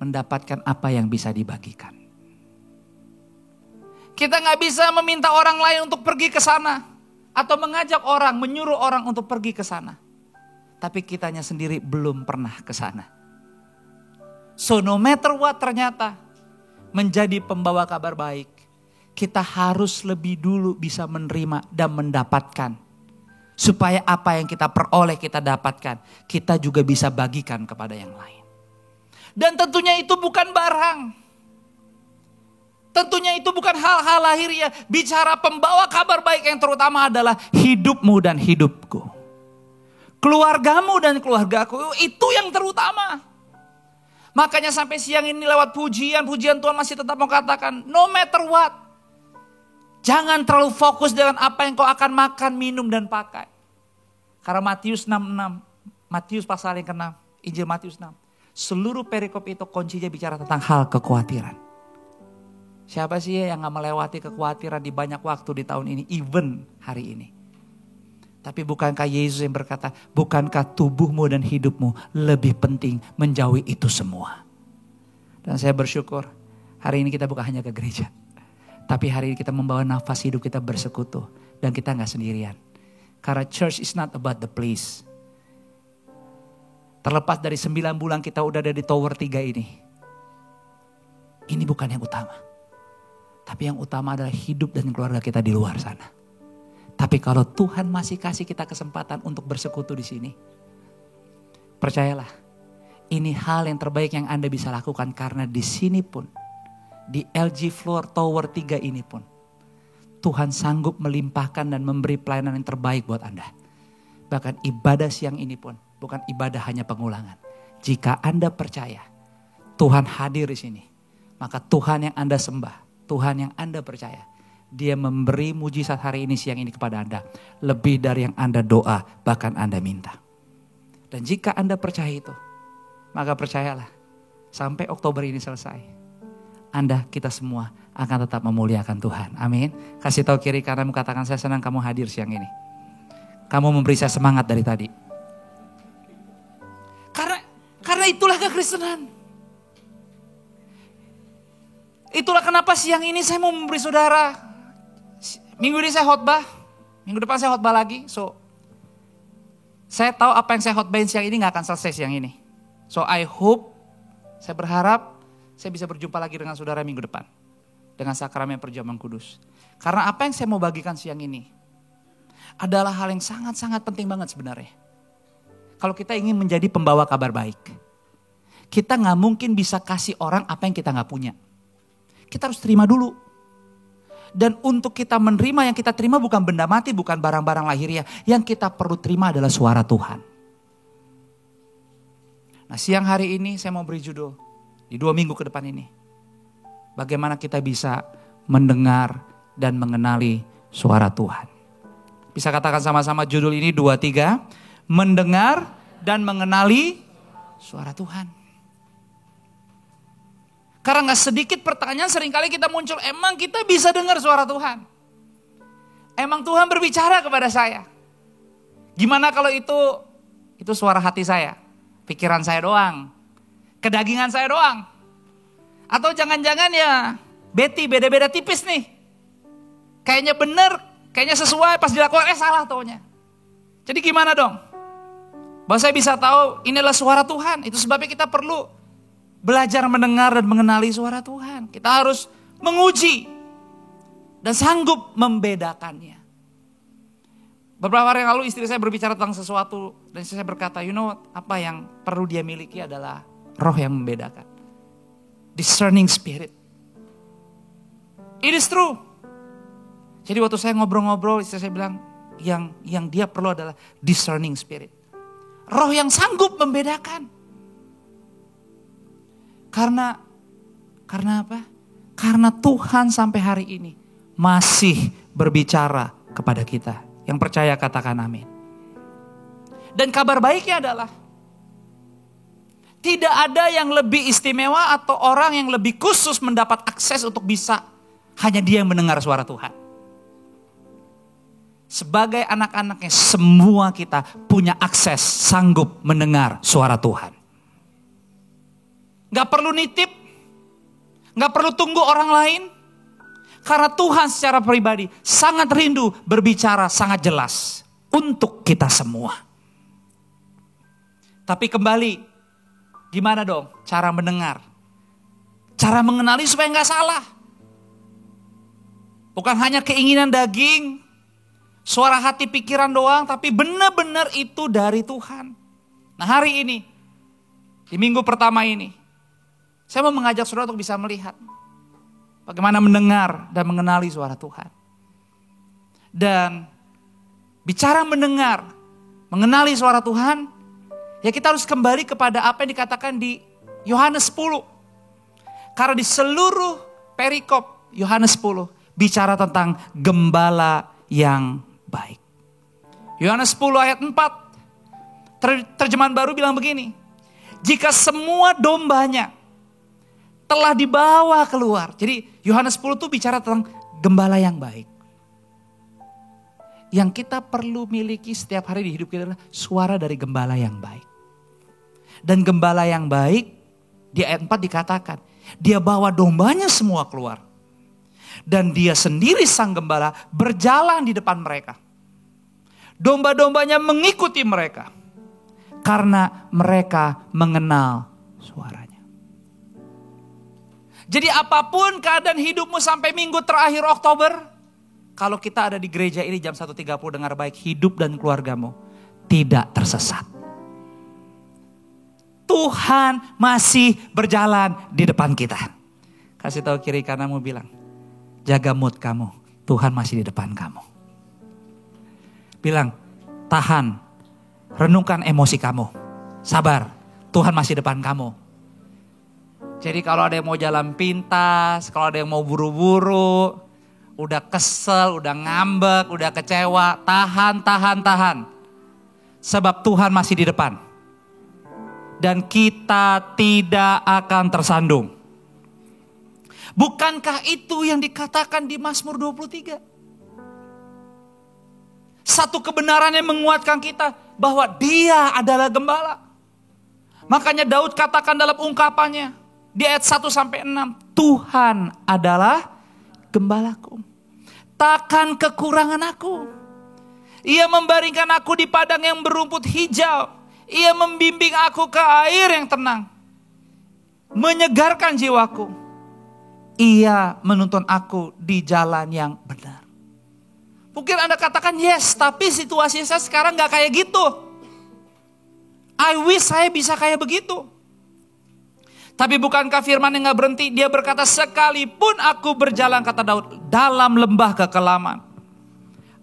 mendapatkan apa yang bisa dibagikan. Kita gak bisa meminta orang lain untuk pergi ke sana, atau mengajak orang, menyuruh orang untuk pergi ke sana. Tapi kitanya sendiri belum pernah ke sana. So no matter what ternyata menjadi pembawa kabar baik, kita harus lebih dulu bisa menerima dan mendapatkan. Supaya apa yang kita peroleh, kita dapatkan, kita juga bisa bagikan kepada yang lain. Dan tentunya itu bukan barang. Tentunya itu bukan hal-hal lahiriah. Bicara pembawa kabar baik yang terutama adalah hidupmu dan hidupku. Keluargamu dan keluargaku, itu yang terutama. Makanya sampai siang ini lewat pujian Tuhan masih tetap mau katakan, no matter what. Jangan terlalu fokus dengan apa yang kau akan makan, minum, dan pakai. Karena Matius 6:6, Matius pasal yang ke-6, Injil Matius 6. Seluruh perikop itu kuncinya bicara tentang hal kekhawatiran. Siapa sih yang gak melewati kekhawatiran di banyak waktu di tahun ini, even hari ini. Tapi bukankah Yesus yang berkata, bukankah tubuhmu dan hidupmu lebih penting menjauhi itu semua. Dan saya bersyukur hari ini kita bukan hanya ke gereja. Tapi hari ini kita membawa nafas hidup kita bersekutu. Dan kita gak sendirian. Karena church is not about the place. Terlepas dari 9 bulan kita udah ada di Tower 3 ini. Ini bukan yang utama. Tapi yang utama adalah hidup dan keluarga kita di luar sana. Tapi kalau Tuhan masih kasih kita kesempatan untuk bersekutu di sini. Percayalah. Ini hal yang terbaik yang Anda bisa lakukan. Karena di sini pun. Di LG Floor Tower 3 ini pun. Tuhan sanggup melimpahkan dan memberi pelayanan yang terbaik buat Anda. Bahkan ibadah siang ini pun. Bukan ibadah hanya pengulangan. Jika Anda percaya. Tuhan hadir di sini. Maka Tuhan yang Anda sembah. Tuhan yang Anda percaya. Dia memberi mujizat hari ini siang ini kepada Anda. Lebih dari yang Anda doa, bahkan Anda minta. Dan jika Anda percaya itu, maka percayalah, sampai Oktober ini selesai, Anda, kita semua akan tetap memuliakan Tuhan. Amin. Kasih tahu kiri kananmu, katakan saya senang kamu hadir siang ini. Kamu memberi saya semangat dari tadi. Karena itulah kekristenan. Itulah kenapa siang ini saya mau memberi saudara. Minggu ini saya khotbah, minggu depan saya khotbah lagi. So, saya tahu apa yang saya khotbahin siang ini gak akan selesai siang ini. So, I hope, saya berharap saya bisa berjumpa lagi dengan saudara minggu depan. Dengan sakramen perjamuan kudus. Karena apa yang saya mau bagikan siang ini adalah hal yang sangat-sangat penting banget sebenarnya. Kalau kita ingin menjadi pembawa kabar baik, kita gak mungkin bisa kasih orang apa yang kita gak punya. Kita harus terima dulu. Dan untuk kita menerima, yang kita terima bukan benda mati, bukan barang-barang lahiriah. Yang kita perlu terima adalah suara Tuhan. Nah, siang hari ini saya mau beri judul di 2 minggu ke depan ini. Bagaimana kita bisa mendengar dan mengenali suara Tuhan. Bisa katakan sama-sama judul ini 2, 3. Mendengar dan mengenali suara Tuhan. Karena gak sedikit pertanyaan seringkali kita muncul, emang kita bisa dengar suara Tuhan? Emang Tuhan berbicara kepada saya? Gimana kalau itu suara hati saya? Pikiran saya doang? Kedagingan saya doang? Atau jangan-jangan ya Betty beda-beda tipis nih. Kayaknya benar, kayaknya sesuai, pas dilakukan salah taunya. Jadi gimana dong? Bahwa saya bisa tahu ini adalah suara Tuhan. Itu sebabnya kita perlu belajar mendengar dan mengenali suara Tuhan. Kita harus menguji dan sanggup membedakannya. Beberapa hari yang lalu istri saya berbicara tentang sesuatu dan istri saya berkata, you know apa yang perlu dia miliki adalah roh yang membedakan. Discerning spirit. It is true. Jadi waktu saya ngobrol-ngobrol, istri saya bilang yang dia perlu adalah discerning spirit. Roh yang sanggup membedakan. Karena apa? Karena Tuhan sampai hari ini masih berbicara kepada kita. Yang percaya katakan amin. Dan kabar baiknya adalah tidak ada yang lebih istimewa atau orang yang lebih khusus mendapat akses untuk bisa hanya dia yang mendengar suara Tuhan. Sebagai anak-anaknya semua kita punya akses sanggup mendengar suara Tuhan. Gak perlu nitip, gak perlu tunggu orang lain. Karena Tuhan secara pribadi sangat rindu berbicara sangat jelas untuk kita semua. Tapi kembali, gimana dong cara mendengar? Cara mengenali supaya gak salah. Bukan hanya keinginan daging, suara hati pikiran doang, tapi benar-benar itu dari Tuhan. Nah hari ini, di minggu pertama ini, saya mau mengajak saudara untuk bisa melihat bagaimana mendengar dan mengenali suara Tuhan. Dan bicara mendengar, mengenali suara Tuhan, ya kita harus kembali kepada apa yang dikatakan di Yohanes 10. Karena di seluruh perikop Yohanes 10 bicara tentang gembala yang baik. Yohanes 10 ayat 4, terjemahan baru bilang begini. Jika semua dombanya telah dibawa keluar. Jadi Yohanes 10 itu bicara tentang gembala yang baik. Yang kita perlu miliki setiap hari di hidup kita adalah suara dari gembala yang baik. Dan gembala yang baik, di ayat 4 dikatakan, dia bawa dombanya semua keluar. Dan dia sendiri sang gembala berjalan di depan mereka. Domba-dombanya mengikuti mereka. Karena mereka mengenal suaranya. Jadi apapun keadaan hidupmu sampai minggu terakhir Oktober. Kalau kita ada di gereja ini jam 1.30 dengar baik, hidup dan keluargamu tidak tersesat. Tuhan masih berjalan di depan kita. Kasih tahu kiri kananmu bilang, jaga mood kamu, Tuhan masih di depan kamu. Bilang, tahan, renungkan emosi kamu. Sabar, Tuhan masih depan kamu. Jadi kalau ada yang mau jalan pintas, kalau ada yang mau buru-buru, udah kesel, udah ngambek, udah kecewa, tahan. Sebab Tuhan masih di depan. Dan kita tidak akan tersandung. Bukankah itu yang dikatakan di Mazmur 23? Satu kebenaran yang menguatkan kita bahwa Dia adalah gembala. Makanya Daud katakan dalam ungkapannya di ayat 1-6, Tuhan adalah gembalaku. Takkan kekurangan aku. Ia membaringkan aku di padang yang berumput hijau. Ia membimbing aku ke air yang tenang. Menyegarkan jiwaku. Ia menuntun aku di jalan yang benar. Mungkin Anda katakan yes, tapi situasi saya sekarang gak kayak gitu. I wish saya bisa kayak begitu. Tapi bukankah firman yang gak berhenti? Dia berkata, sekalipun aku berjalan, kata Daud, dalam lembah kekelaman,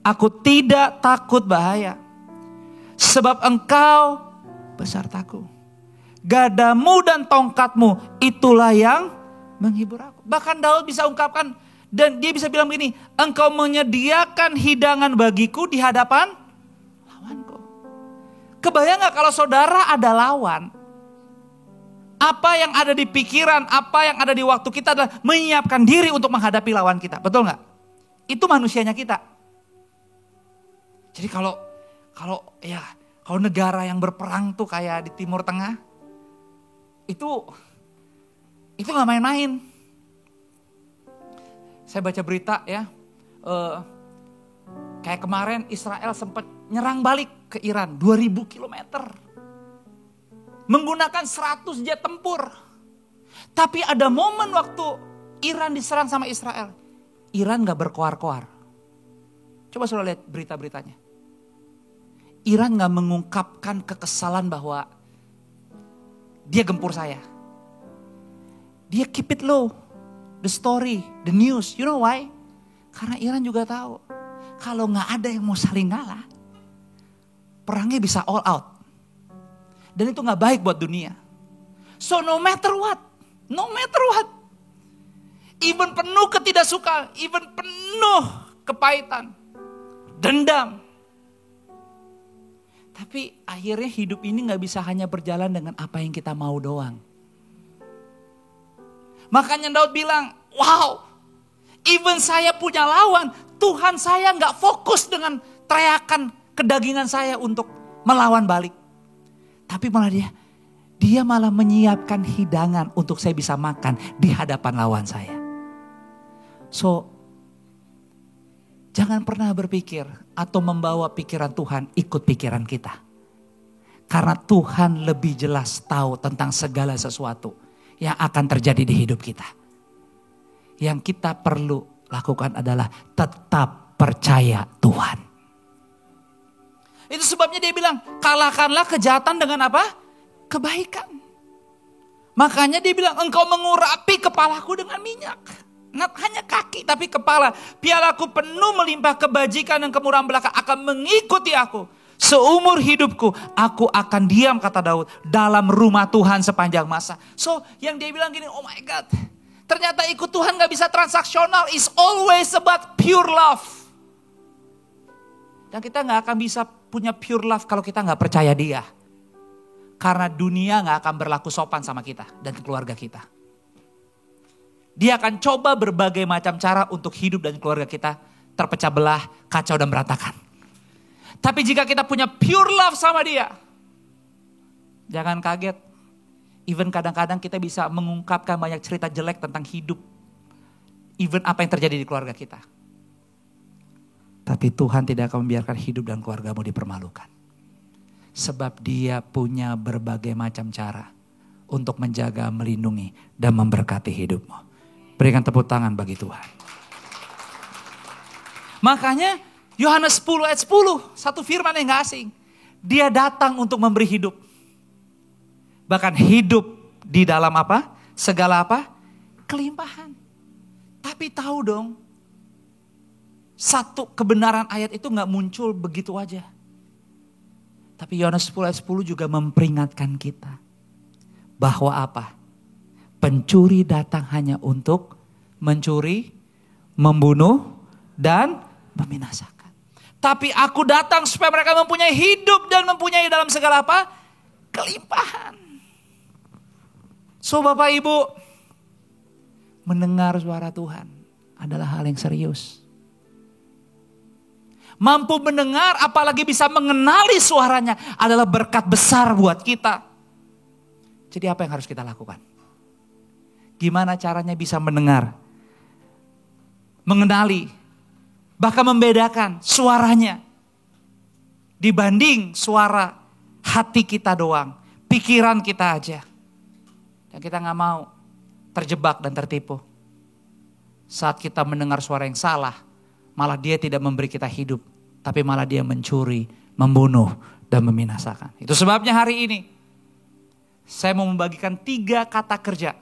aku tidak takut bahaya. Sebab engkau besertaku. Gadamu dan tongkatmu itulah yang menghibur aku. Bahkan Daud bisa ungkapkan dan dia bisa bilang begini, engkau menyediakan hidangan bagiku di hadapan lawanku. Kebayang gak kalau saudara ada lawan? Apa yang ada di pikiran, apa yang ada di waktu kita adalah menyiapkan diri untuk menghadapi lawan kita. Betul gak? Itu manusianya kita. Jadi kalau negara yang berperang tuh kayak di Timur Tengah, itu gak main-main. Saya baca berita ya, kayak kemarin Israel sempat nyerang balik ke Iran 2000 kilometer. Menggunakan 100 jet tempur. Tapi ada momen waktu Iran diserang sama Israel. Iran gak berkoar-koar. Coba saudara lihat berita-beritanya. Iran gak mengungkapkan kekesalan bahwa dia gempur saya. Dia keep it low. The story, the news. You know why? Karena Iran juga tahu, kalau gak ada yang mau saling ngalah, perangnya bisa all out. Dan itu gak baik buat dunia. So no matter what, even penuh ketidaksukaan, even penuh kepahitan, dendam. Tapi akhirnya hidup ini gak bisa hanya berjalan dengan apa yang kita mau doang. Makanya Daud bilang, wow, even saya punya lawan, Tuhan saya gak fokus dengan teriakan kedagingan saya untuk melawan balik. Tapi malah dia malah menyiapkan hidangan untuk saya bisa makan di hadapan lawan saya. So, jangan pernah berpikir atau membawa pikiran Tuhan ikut pikiran kita. Karena Tuhan lebih jelas tahu tentang segala sesuatu yang akan terjadi di hidup kita. Yang kita perlu lakukan adalah tetap percaya Tuhan. Itu sebabnya dia bilang, kalahkanlah kejahatan dengan apa? Kebaikan. Makanya dia bilang, engkau mengurapi kepalaku dengan minyak. Not hanya kaki tapi kepala. Pialaku penuh melimpah kebajikan dan kemurahan belaka akan mengikuti aku. Seumur hidupku aku akan diam, kata Daud, dalam rumah Tuhan sepanjang masa. So yang dia bilang gini, oh my God. Ternyata ikut Tuhan gak bisa transaksional. It's always about pure love. Dan kita gak akan bisa punya pure love kalau kita gak percaya dia. Karena dunia gak akan berlaku sopan sama kita dan keluarga kita. Dia akan coba berbagai macam cara untuk hidup dan keluarga kita terpecah belah, kacau dan berantakan. Tapi jika kita punya pure love sama dia, jangan kaget. Even kadang-kadang kita bisa mengungkapkan banyak cerita jelek tentang hidup. Even apa yang terjadi di keluarga kita. Tapi Tuhan tidak akan membiarkan hidup dan keluargamu dipermalukan. Sebab dia punya berbagai macam cara untuk menjaga, melindungi, dan memberkati hidupmu. Berikan tepuk tangan bagi Tuhan. Makanya Yohanes 10 ayat 10, satu firman yang gak asing. Dia datang untuk memberi hidup. Bahkan hidup di dalam apa? Segala apa? Kelimpahan. Tapi tahu dong, satu kebenaran ayat itu gak muncul begitu aja. Tapi Yohanes 10 ayat 10 juga memperingatkan kita. Bahwa apa? Pencuri datang hanya untuk mencuri, membunuh, dan membinasakan. Tapi aku datang supaya mereka mempunyai hidup dan mempunyai dalam segala apa? Kelimpahan. So Bapak Ibu, mendengar suara Tuhan adalah hal yang serius. Mampu mendengar apalagi bisa mengenali suaranya adalah berkat besar buat kita. Jadi apa yang harus kita lakukan? Gimana caranya bisa mendengar, mengenali, bahkan membedakan suaranya dibanding suara hati kita doang, pikiran kita aja. Dan kita gak mau terjebak dan tertipu. Saat kita mendengar suara yang salah, malah dia tidak memberi kita hidup, tapi malah dia mencuri, membunuh, dan membinasakan. Itu sebabnya hari ini saya mau membagikan 3 kata kerja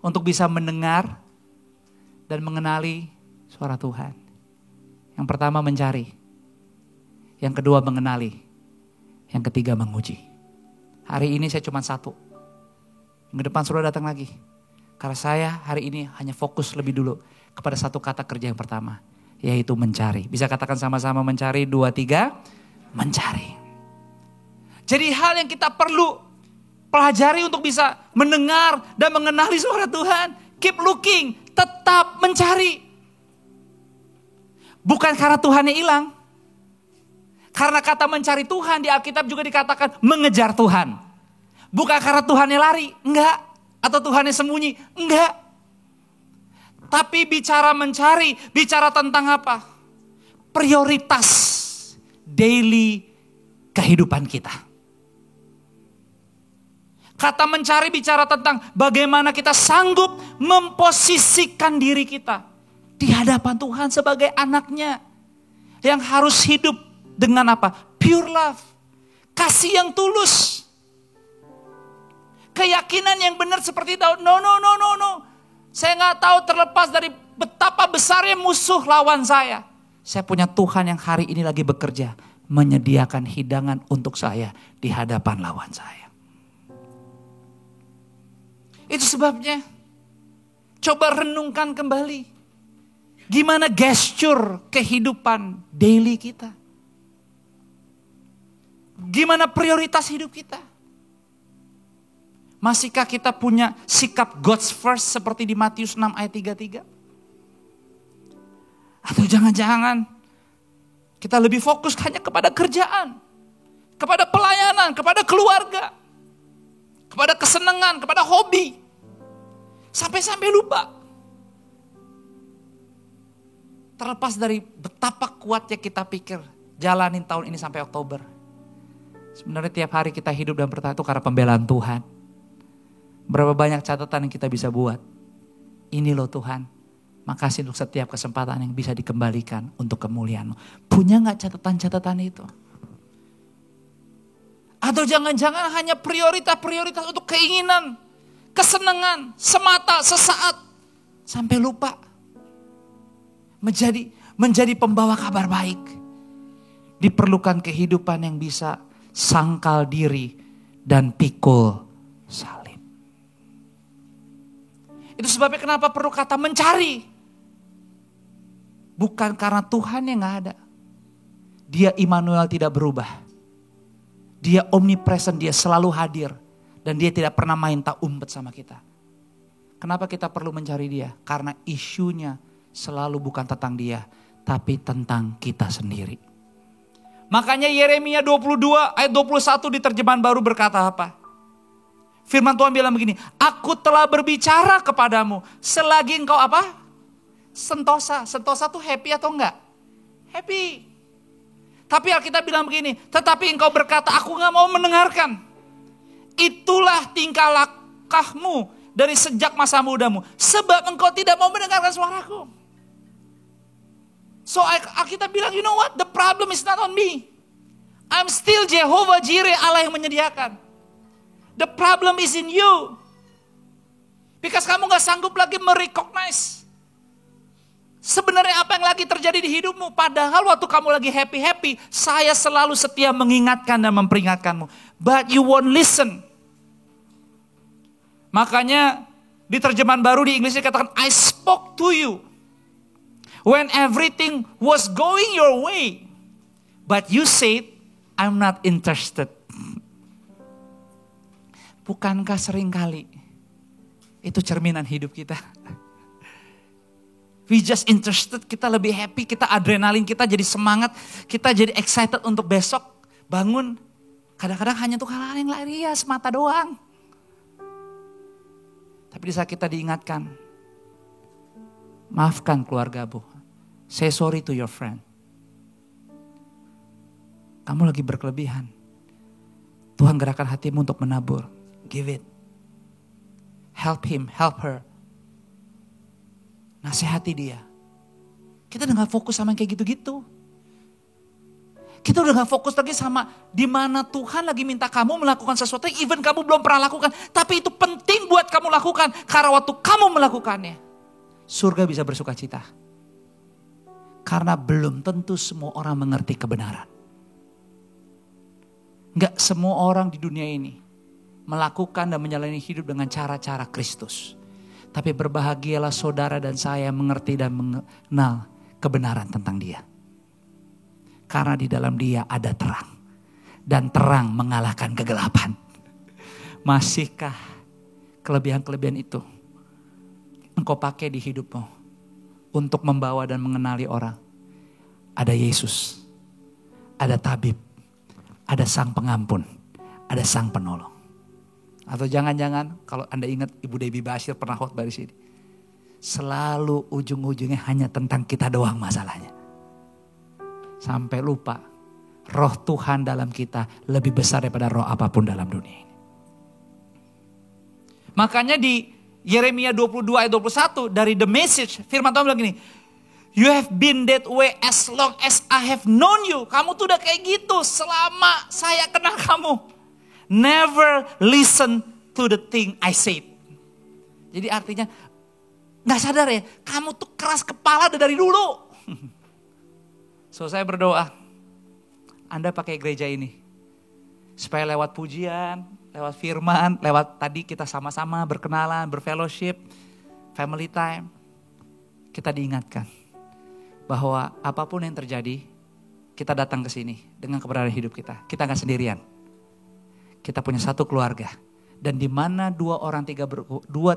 untuk bisa mendengar dan mengenali suara Tuhan. Yang pertama mencari. Yang kedua mengenali. Yang ketiga menguji. Hari ini saya cuma 1. Minggu depan sudah datang lagi. Karena saya hari ini hanya fokus lebih dulu kepada 1 kata kerja yang pertama. Yaitu mencari. Bisa katakan sama-sama mencari, 2, 3. Mencari. Jadi hal yang kita perlu pelajari untuk bisa mendengar dan mengenali suara Tuhan. Keep looking, tetap mencari. Bukan karena Tuhannya hilang. Karena kata mencari Tuhan di Alkitab juga dikatakan mengejar Tuhan. Bukan karena Tuhannya lari, enggak. Atau Tuhannya sembunyi, enggak. Tapi bicara mencari, bicara tentang apa? Prioritas daily kehidupan kita. Kata mencari bicara tentang bagaimana kita sanggup memposisikan diri kita di hadapan Tuhan sebagai anaknya. Yang harus hidup dengan apa? Pure love. Kasih yang tulus. Keyakinan yang benar seperti Daud. No. Saya gak tahu terlepas dari betapa besarnya musuh lawan saya. Saya punya Tuhan yang hari ini lagi bekerja, menyediakan hidangan untuk saya di hadapan lawan saya. Itu sebabnya, coba renungkan kembali. Gimana gesture kehidupan daily kita? Gimana prioritas hidup kita? Masihkah kita punya sikap God's first seperti di Matius 6 ayat 33? Atau jangan-jangan kita lebih fokus hanya kepada kerjaan, kepada pelayanan, kepada keluarga, kepada kesenangan, kepada hobi. Sampai-sampai lupa. Terlepas dari betapa kuatnya kita pikir jalanin tahun ini sampai Oktober. Sebenarnya tiap hari kita hidup dan bertahan itu karena pembelaan Tuhan. Berapa banyak catatan yang kita bisa buat. Ini loh Tuhan, makasih untuk setiap kesempatan yang bisa dikembalikan untuk kemuliaan-Mu. Punya gak catatan-catatan itu? Atau jangan-jangan hanya prioritas-prioritas untuk keinginan, kesenangan, semata, sesaat. Sampai lupa. Menjadi pembawa kabar baik. Diperlukan kehidupan yang bisa sangkal diri dan pikul salib. Itu sebabnya kenapa perlu kata mencari. Bukan karena Tuhan yang gak ada. Dia Immanuel tidak berubah. Dia omnipresent, dia selalu hadir. Dan dia tidak pernah main tak umpet sama kita. Kenapa kita perlu mencari dia? Karena isunya selalu bukan tentang dia, tapi tentang kita sendiri. Makanya Yeremia 22 ayat 21 di terjemahan baru berkata apa? Firman Tuhan bilang begini, aku telah berbicara kepadamu selagi engkau apa? Sentosa. Sentosa tuh happy atau enggak? Happy. Tapi Alkitab bilang begini, tetapi engkau berkata aku gak mau mendengarkan. Itulah tingkah lakumu dari sejak masa mudamu. Sebab engkau tidak mau mendengarkan suaraku. So Alkitab bilang, you know what? The problem is not on me. I'm still Jehovah Jireh, Allah yang menyediakan. The problem is in you. Because kamu gak sanggup lagi merecognize sebenarnya apa yang lagi terjadi di hidupmu. Padahal waktu kamu lagi happy-happy, saya selalu setia mengingatkan dan memperingatkanmu. But you won't listen. Makanya di terjemahan baru di Inggris dikatakan, I spoke to you when everything was going your way. But you said, I'm not interested. Bukankah seringkali itu cerminan hidup kita? We just interested, kita lebih happy, kita adrenalin, kita jadi semangat, kita jadi excited untuk besok bangun. Kadang-kadang hanya untuk hal-hal yang lahiriah semata doang. Tapi di saat kita diingatkan, maafkan keluargamu, say sorry to your friend. Kamu lagi berkelebihan. Tuhan gerakkan hatimu untuk menabur. Give it. Help him, help her. Nasihati dia. Kita udah gak fokus sama yang kayak gitu-gitu. Kita udah gak fokus lagi sama di mana Tuhan lagi minta kamu melakukan sesuatu yang even kamu belum pernah lakukan. Tapi itu penting buat kamu lakukan. Karena waktu kamu melakukannya, surga bisa bersuka cita. Karena belum tentu semua orang mengerti kebenaran. Gak semua orang di dunia ini melakukan dan menjalani hidup dengan cara-cara Kristus. Tapi berbahagialah saudara dan saya mengerti dan mengenal kebenaran tentang dia. Karena di dalam dia ada terang. Dan terang mengalahkan kegelapan. Masihkah kelebihan-kelebihan itu engkau pakai di hidupmu untuk membawa dan mengenali orang? Ada Yesus, ada tabib, ada sang pengampun, ada sang penolong. Atau jangan-jangan kalau Anda ingat Ibu Debbie Bashir pernah khotbah di sini. Selalu ujung-ujungnya hanya tentang kita doang masalahnya. Sampai lupa roh Tuhan dalam kita lebih besar daripada roh apapun dalam dunia ini. Makanya di Yeremia 22 ayat 21 dari The Message, firman Tuhan bilang gini, you have been that way as long as I have known you. Kamu tuh udah kayak gitu selama saya kenal kamu. Never listen to the thing I said. Jadi artinya Gak sadar ya, kamu tuh keras kepala dari dulu. So saya berdoa, Anda pakai gereja ini. Supaya lewat pujian, lewat firman, lewat tadi kita sama-sama berkenalan, berfellowship, family time. Kita diingatkan bahwa apapun yang terjadi, kita datang ke sini dengan keberadaan hidup kita. Kita gak sendirian. Kita punya satu keluarga. Dan di mana dua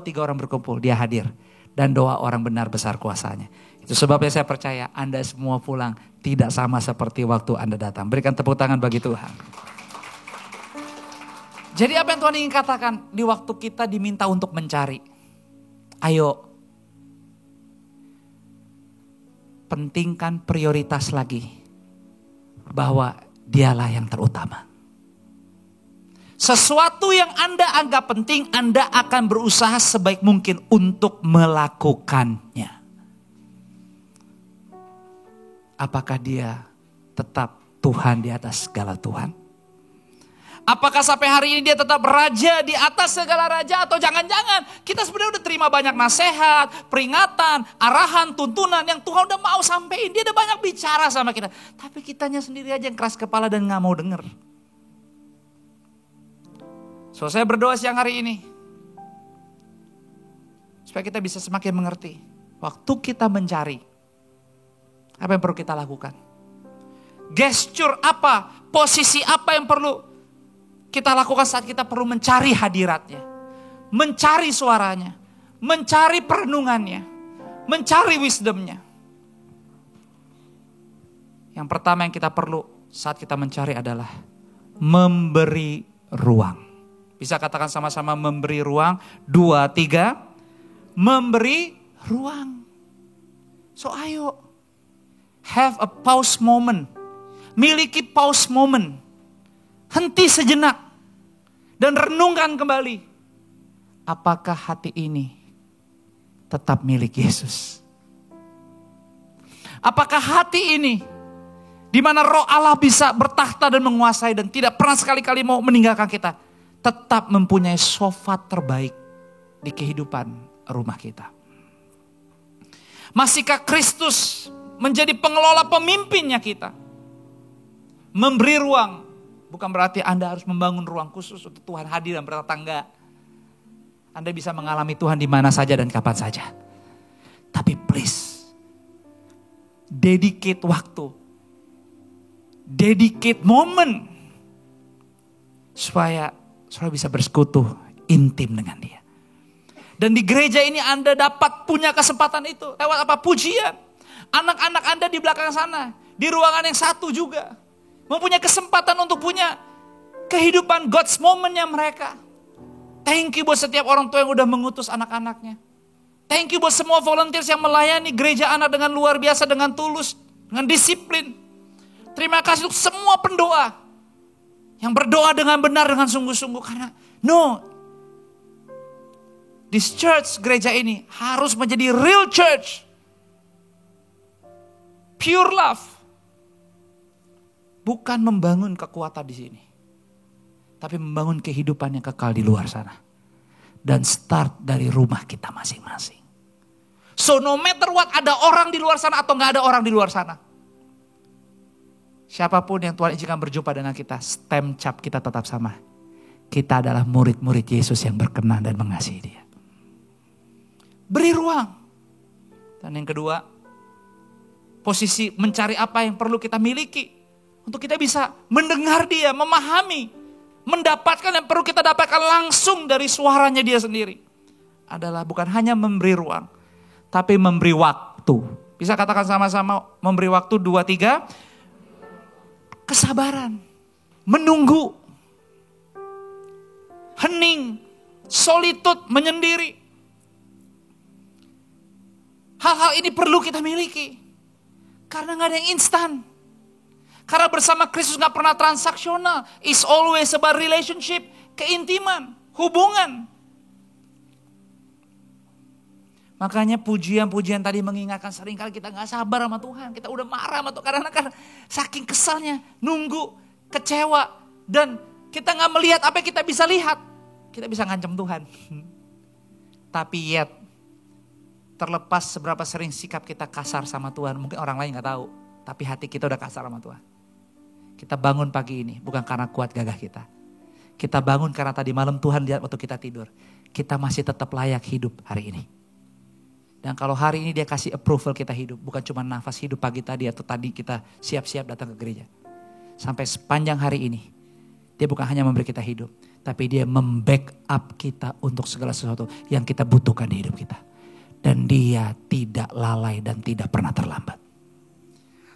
tiga orang berkumpul, dia hadir. Dan doa orang benar besar kuasanya. Itu sebabnya saya percaya Anda semua pulang tidak sama seperti waktu Anda datang. Berikan tepuk tangan bagi Tuhan. Jadi apa yang Tuhan ingin katakan di waktu kita diminta untuk mencari? Ayo, pentingkan prioritas lagi bahwa dialah yang terutama. Sesuatu yang Anda anggap penting, Anda akan berusaha sebaik mungkin untuk melakukannya. Apakah dia tetap Tuhan di atas segala Tuhan? Apakah sampai hari ini dia tetap raja di atas segala raja? Atau jangan-jangan kita sebenarnya udah terima banyak nasihat, peringatan, arahan, tuntunan yang Tuhan udah mau sampein. Dia udah banyak bicara sama kita. Tapi kitanya sendiri aja yang keras kepala dan gak mau denger. So saya berdoa siang hari ini. Supaya kita bisa semakin mengerti. Waktu kita mencari. Apa yang perlu kita lakukan? Gesture apa? Posisi apa yang perlu kita lakukan saat kita perlu mencari hadiratnya. Mencari suaranya. Mencari perenungannya. Mencari wisdomnya. Yang pertama yang kita perlu saat kita mencari adalah memberi ruang. Bisa katakan sama-sama memberi ruang. 2, 3. Memberi ruang. So ayo. Have a pause moment. Miliki pause moment. Henti sejenak. Dan renungkan kembali. Apakah hati ini tetap milik Yesus? Apakah hati ini di mana Roh Allah bisa bertakhta dan menguasai dan tidak pernah sekali-kali mau meninggalkan kita, tetap mempunyai sofa terbaik di kehidupan rumah kita? Masihkah Kristus menjadi pengelola pemimpinnya kita? Memberi ruang, bukan berarti Anda harus membangun ruang khusus untuk Tuhan hadir dan bertetangga. Anda bisa mengalami Tuhan di mana saja dan kapan saja. Tapi please, dedicate waktu, dedicate moment, supaya saudara bisa bersekutu intim dengan dia. Dan di gereja ini Anda dapat punya kesempatan itu. Lewat apa? Pujian. Anak-anak Anda di belakang sana. Di ruangan yang satu juga. Mempunyai kesempatan untuk punya kehidupan God's momentnya mereka. Thank you buat setiap orang tua yang udah mengutus anak-anaknya. Thank you buat semua volunteers yang melayani gereja anak dengan luar biasa, dengan tulus, dengan disiplin. Terima kasih untuk semua pendoa. Yang berdoa dengan benar, dengan sungguh-sungguh. Karena this church, gereja ini harus menjadi real church. Pure love. Bukan membangun kekuatan di sini. Tapi membangun kehidupan yang kekal di luar sana. Dan start dari rumah kita masing-masing. So no matter what, ada orang di luar sana atau gak ada orang di luar sana. Siapapun yang Tuhan izinkan berjumpa dengan kita, stamp cap kita tetap sama. Kita adalah murid-murid Yesus yang berkenan dan mengasihi dia. Beri ruang. Dan yang kedua, posisi mencari apa yang perlu kita miliki. Untuk kita bisa mendengar dia, memahami, mendapatkan yang perlu kita dapatkan langsung dari suaranya dia sendiri. Adalah bukan hanya memberi ruang, tapi memberi waktu. Bisa katakan sama-sama memberi waktu 2, 3. Kesabaran, menunggu, hening, solitude, menyendiri. Hal-hal ini perlu kita miliki. Karena gak ada yang instan. Karena bersama Kristus gak pernah transaksional. It's always about relationship, keintiman, hubungan. Makanya pujian-pujian tadi mengingatkan seringkali kita gak sabar sama Tuhan. Kita udah marah sama Tuhan. Karena saking kesalnya, nunggu, kecewa. Dan kita gak melihat apa yang kita bisa lihat. Kita bisa ngancam Tuhan. Tapi yet, Terlepas seberapa sering sikap kita kasar sama Tuhan, mungkin orang lain gak tahu. Tapi hati kita udah kasar sama Tuhan. Kita bangun pagi ini bukan karena kuat gagah kita. Kita bangun karena tadi malam Tuhan lihat waktu kita tidur. Kita masih tetap layak hidup hari ini. Dan kalau hari ini dia kasih approval kita hidup. Bukan cuma nafas hidup pagi tadi atau tadi kita siap-siap datang ke gereja. Sampai sepanjang hari ini. Dia bukan hanya memberi kita hidup. Tapi dia membackup kita untuk segala sesuatu yang kita butuhkan di hidup kita. Dan dia tidak lalai dan tidak pernah terlambat.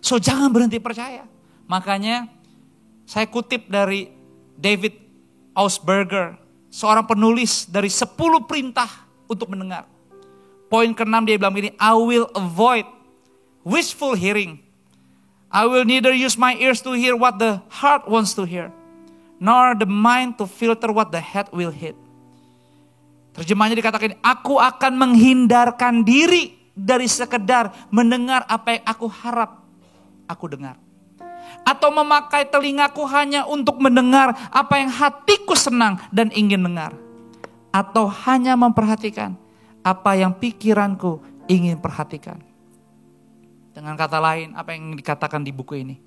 So jangan berhenti percaya. Makanya saya kutip dari David Ausberger. Seorang penulis dari 10 perintah untuk mendengar. Poin ke-6 dia bilang begini, I will avoid wishful hearing. I will neither use my ears to hear what the heart wants to hear. Nor the mind to filter what the head will hit. Terjemahnya dikatakan, aku akan menghindarkan diri dari sekedar mendengar apa yang aku harap aku dengar. Atau memakai telingaku hanya untuk mendengar apa yang hatiku senang dan ingin dengar. Atau hanya memperhatikan apa yang pikiranku ingin perhatikan. Dengan kata lain, apa yang dikatakan di buku ini.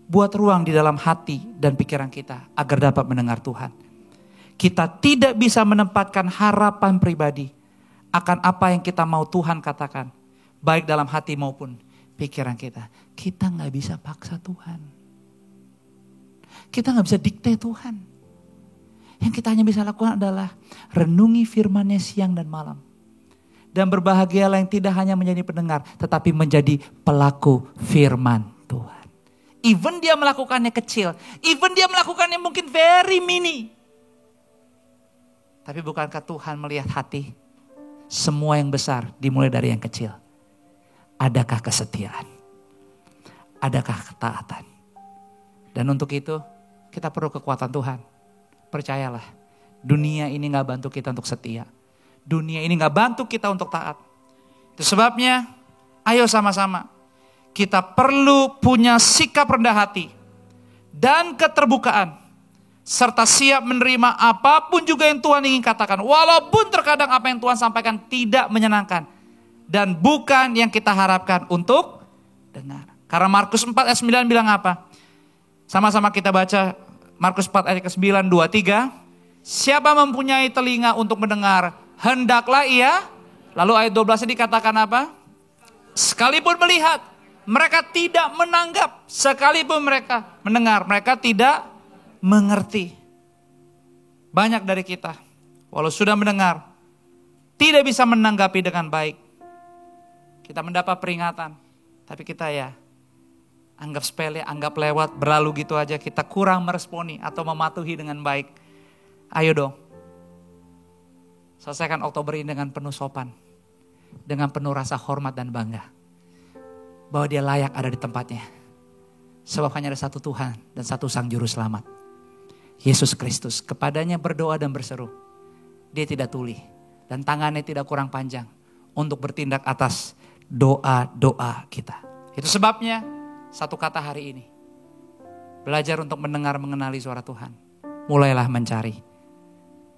Buat ruang di dalam hati dan pikiran kita agar dapat mendengar Tuhan. Kita tidak bisa menempatkan harapan pribadi akan apa yang kita mau Tuhan katakan. Baik dalam hati maupun pikiran kita. Kita gak bisa paksa Tuhan. Kita gak bisa dikte Tuhan. Yang kita hanya bisa lakukan adalah renungi firman-Nya siang dan malam. Dan berbahagialah yang tidak hanya menjadi pendengar, tetapi menjadi pelaku firman Tuhan. Even dia melakukannya kecil. Even dia melakukannya mungkin very mini. Tapi bukankah Tuhan melihat hati? Semua yang besar dimulai dari yang kecil. Adakah kesetiaan? Adakah ketaatan? Dan untuk itu kita perlu kekuatan Tuhan. Percayalah, dunia ini gak bantu kita untuk setia. Dunia ini gak bantu kita untuk taat. Itu sebabnya, ayo sama-sama. Kita perlu punya sikap rendah hati. Dan keterbukaan. Serta siap menerima apapun juga yang Tuhan ingin katakan. Walaupun terkadang apa yang Tuhan sampaikan tidak menyenangkan. Dan bukan yang kita harapkan untuk dengar. Karena Markus 4 ayat 9 bilang apa? Sama-sama kita baca Markus 4 ayat 9, 2, 3. Siapa mempunyai telinga untuk mendengar, hendaklah ia. Lalu ayat 12 ini dikatakan apa? Sekalipun melihat, mereka tidak menanggap. Sekalipun mereka mendengar, mereka tidak mengerti. Banyak dari kita, walau sudah mendengar, tidak bisa menanggapi dengan baik. Kita mendapat peringatan, tapi kita anggap sepele, anggap lewat, berlalu gitu aja. Kita kurang meresponi atau mematuhi dengan baik. Ayo dong, selesaikan Oktober ini dengan penuh sopan, dengan penuh rasa hormat dan bangga. Bahwa dia layak ada di tempatnya. Sebab hanya ada satu Tuhan dan satu Sang Juru Selamat. Yesus Kristus, kepadanya berdoa dan berseru. Dia tidak tuli dan tangannya tidak kurang panjang untuk bertindak atas doa-doa kita. Itu sebabnya satu kata hari ini. Belajar untuk mendengar mengenali suara Tuhan. Mulailah mencari.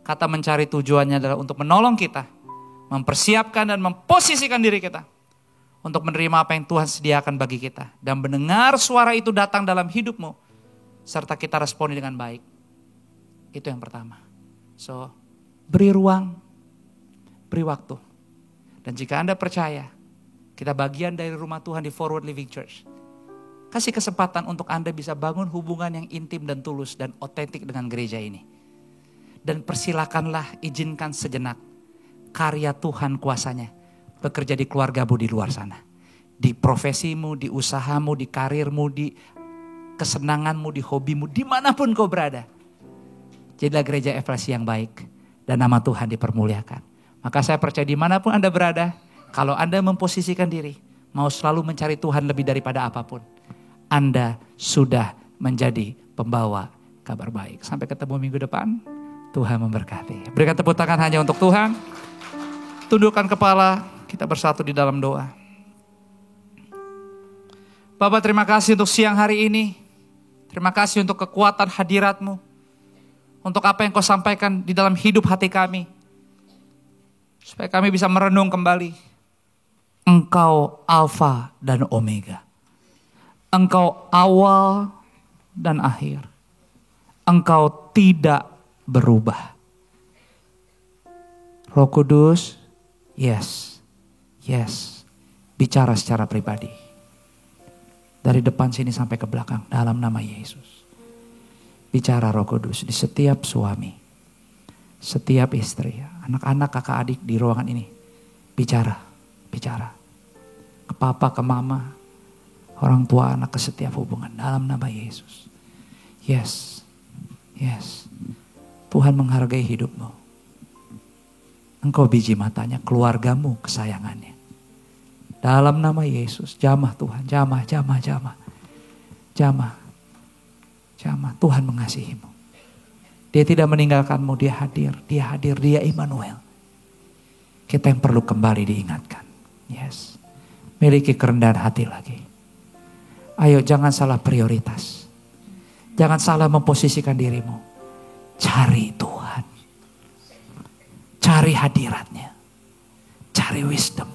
Kata mencari tujuannya adalah untuk menolong kita. Mempersiapkan dan memposisikan diri kita. Untuk menerima apa yang Tuhan sediakan bagi kita. Dan mendengar suara itu datang dalam hidupmu. Serta kita responi dengan baik. Itu yang pertama. So, beri ruang, beri waktu. Dan jika Anda percaya, kita bagian dari rumah Tuhan di Forward Living Church. Kasih kesempatan untuk Anda bisa bangun hubungan yang intim dan tulus dan otentik dengan gereja ini. Dan persilakanlah, izinkan sejenak karya Tuhan kuasanya bekerja di keluargamu di luar sana. Di profesimu, di usahamu, di karirmu, di kesenanganmu, di hobimu, dimanapun kau berada. Jadilah gereja Efrasi yang baik dan nama Tuhan dipermuliakan. Maka saya percaya dimanapun Anda berada, kalau Anda memposisikan diri, mau selalu mencari Tuhan lebih daripada apapun, Anda sudah menjadi pembawa kabar baik. Sampai ketemu minggu depan, Tuhan memberkati. Berikan tepuk tangan hanya untuk Tuhan. Tundukkan kepala, kita bersatu di dalam doa. Bapak, terima kasih untuk siang hari ini. Terima kasih untuk kekuatan hadirat-Mu. Untuk apa yang Kau sampaikan di dalam hidup hati kami. Supaya kami bisa merenung kembali. Engkau Alfa dan Omega. Engkau awal dan akhir. Engkau tidak berubah. Roh Kudus, yes, bicara secara pribadi. Dari depan sini sampai ke belakang, dalam nama Yesus. Bicara Roh Kudus di setiap suami, setiap istri, anak-anak, kakak adik di ruangan ini. Bicara. Ke papa, ke mama, orang tua, anak, ke setiap hubungan dalam nama Yesus. Yes. Tuhan menghargai hidupmu. Engkau biji matanya, keluargamu kesayangannya. Dalam nama Yesus, jamah Tuhan, jamah. Tuhan mengasihimu. Dia tidak meninggalkanmu, dia hadir, dia Immanuel. Kita yang perlu kembali diingatkan. Yes. Miliki kerendahan hati lagi. Ayo jangan salah prioritas. Jangan salah memposisikan dirimu. Cari Tuhan. Cari hadiratnya. Cari wisdom.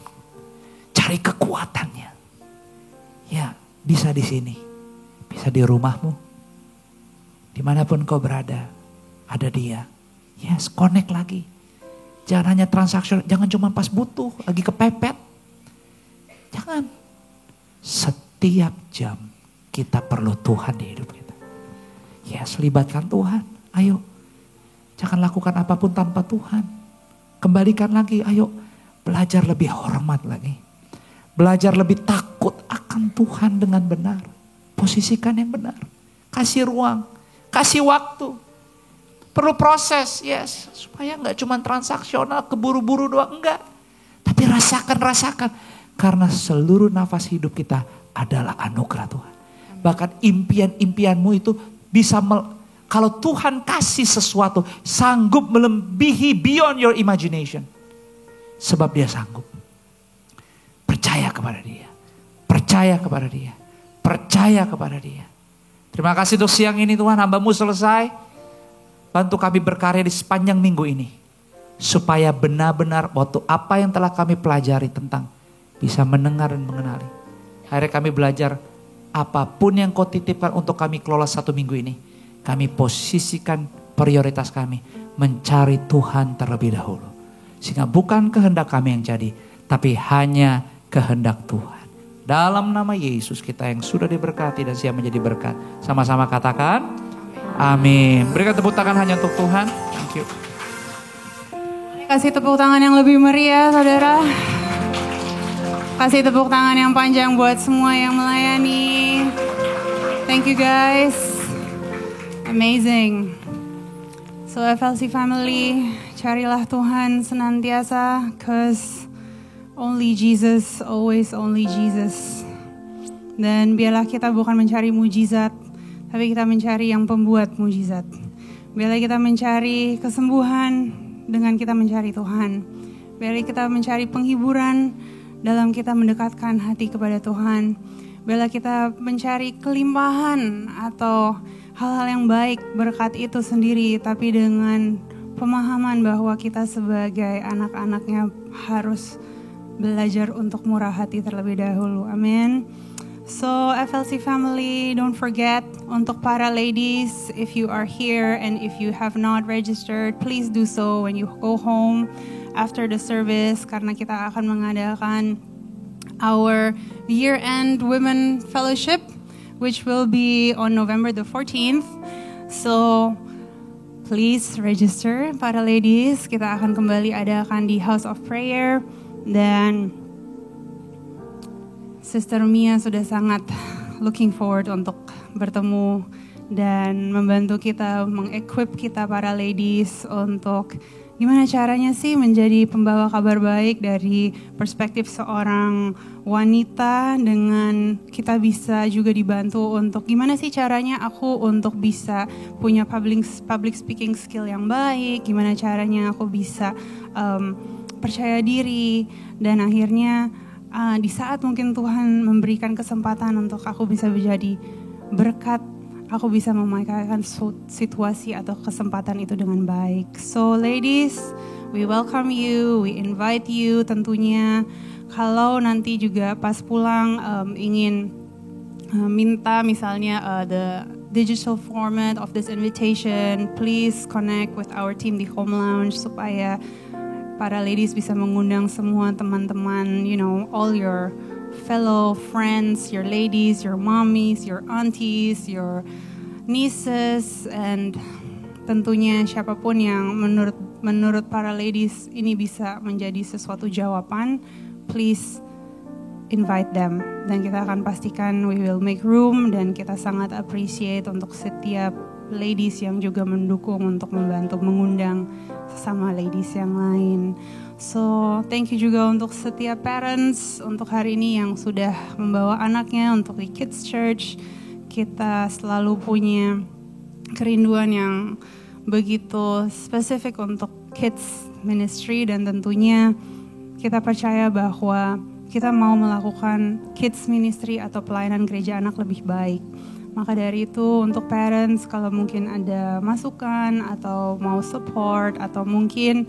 Cari kekuatannya. Ya, bisa di sini. Bisa di rumahmu. Dimanapun kau berada. Ada dia. Yes, connect lagi. Jangan hanya transaksional. Jangan cuma pas butuh. Lagi kepepet. Jangan. Setiap jam kita perlu Tuhan di hidup kita. Yes, libatkan Tuhan. Ayo. Jangan lakukan apapun tanpa Tuhan. Kembalikan lagi. Ayo. Belajar lebih hormat lagi. Belajar lebih takut akan Tuhan dengan benar. Posisikan yang benar. Kasih ruang. Kasih waktu. Perlu proses. Yes. Supaya gak cuma transaksional. Keburu-buru doang. Enggak. Tapi rasakan. Karena seluruh nafas hidup kita adalah anugerah Tuhan. Bahkan impian-impianmu itu bisa kalau Tuhan kasih sesuatu, sanggup melebihi beyond your imagination. Sebab dia sanggup. Percaya kepada dia. Terima kasih untuk siang ini Tuhan, hamba-Mu selesai. Bantu kami berkarya di sepanjang minggu ini. Supaya benar-benar waktu apa yang telah kami pelajari tentang bisa mendengar dan mengenali. Akhirnya kami belajar apapun yang Kau titipkan untuk kami kelola 1 minggu ini. Kami posisikan prioritas kami mencari Tuhan terlebih dahulu. Sehingga bukan kehendak kami yang jadi, tapi hanya kehendak Tuhan. Dalam nama Yesus kita yang sudah diberkati dan siap menjadi berkat. Sama-sama katakan, amin. Berikan tepuk tangan hanya untuk Tuhan. Thank you. Kasih tepuk tangan yang lebih meriah saudara. Kasih tepuk tangan yang panjang buat semua yang melayani. Thank you guys. Amazing. So FLC family, carilah Tuhan senantiasa, cause only Jesus, always only Jesus. Dan biarlah kita bukan mencari mujizat, tapi kita mencari yang pembuat mujizat. Biarlah kita mencari kesembuhan dengan kita mencari Tuhan. Biarlah kita mencari penghiburan dalam kita mendekatkan hati kepada Tuhan. Biarlah kita mencari kelimpahan atau hal-hal yang baik, berkat itu sendiri, tapi dengan pemahaman bahwa kita sebagai anak-anaknya harus belajar untuk murah hati terlebih dahulu. Amin. So FLC family, don't forget untuk para ladies, if you are here and if you have not registered, please do so when you go home after the service, karena kita akan mengadakan our year-end women fellowship, which will be on November the 14th. So please register para ladies. Kita akan kembali adakan di House of Prayer. Dan Sister Mia sudah sangat looking forward untuk bertemu dan membantu kita, mengequip kita para ladies untuk gimana caranya sih menjadi pembawa kabar baik dari perspektif seorang wanita, dengan kita bisa juga dibantu untuk gimana sih caranya aku untuk bisa punya public speaking skill yang baik, gimana caranya aku bisa percaya diri, dan akhirnya di saat mungkin Tuhan memberikan kesempatan untuk aku bisa menjadi berkat aku bisa memainkan situasi atau kesempatan itu dengan baik. So ladies, we welcome you, we invite you tentunya. Kalau nanti juga pas pulang ingin minta misalnya the digital format of this invitation, please connect with our team di Home Lounge supaya para ladies bisa mengundang semua teman-teman, you know, all your fellow friends, your ladies, your mommies, your aunties, your nieces, and tentunya siapapun yang menurut para ladies ini bisa menjadi sesuatu jawaban, please invite them. Dan kita akan pastikan we will make room, dan kita sangat appreciate untuk setiap ladies yang juga mendukung untuk membantu mengundang sesama ladies yang lain. So, thank you juga untuk setiap parents untuk hari ini yang sudah membawa anaknya untuk di Kids Church. Kita selalu punya kerinduan yang begitu spesifik untuk kids ministry, dan tentunya kita percaya bahwa kita mau melakukan kids ministry atau pelayanan gereja anak lebih baik. Maka dari itu untuk parents, kalau mungkin ada masukan atau mau support, atau mungkin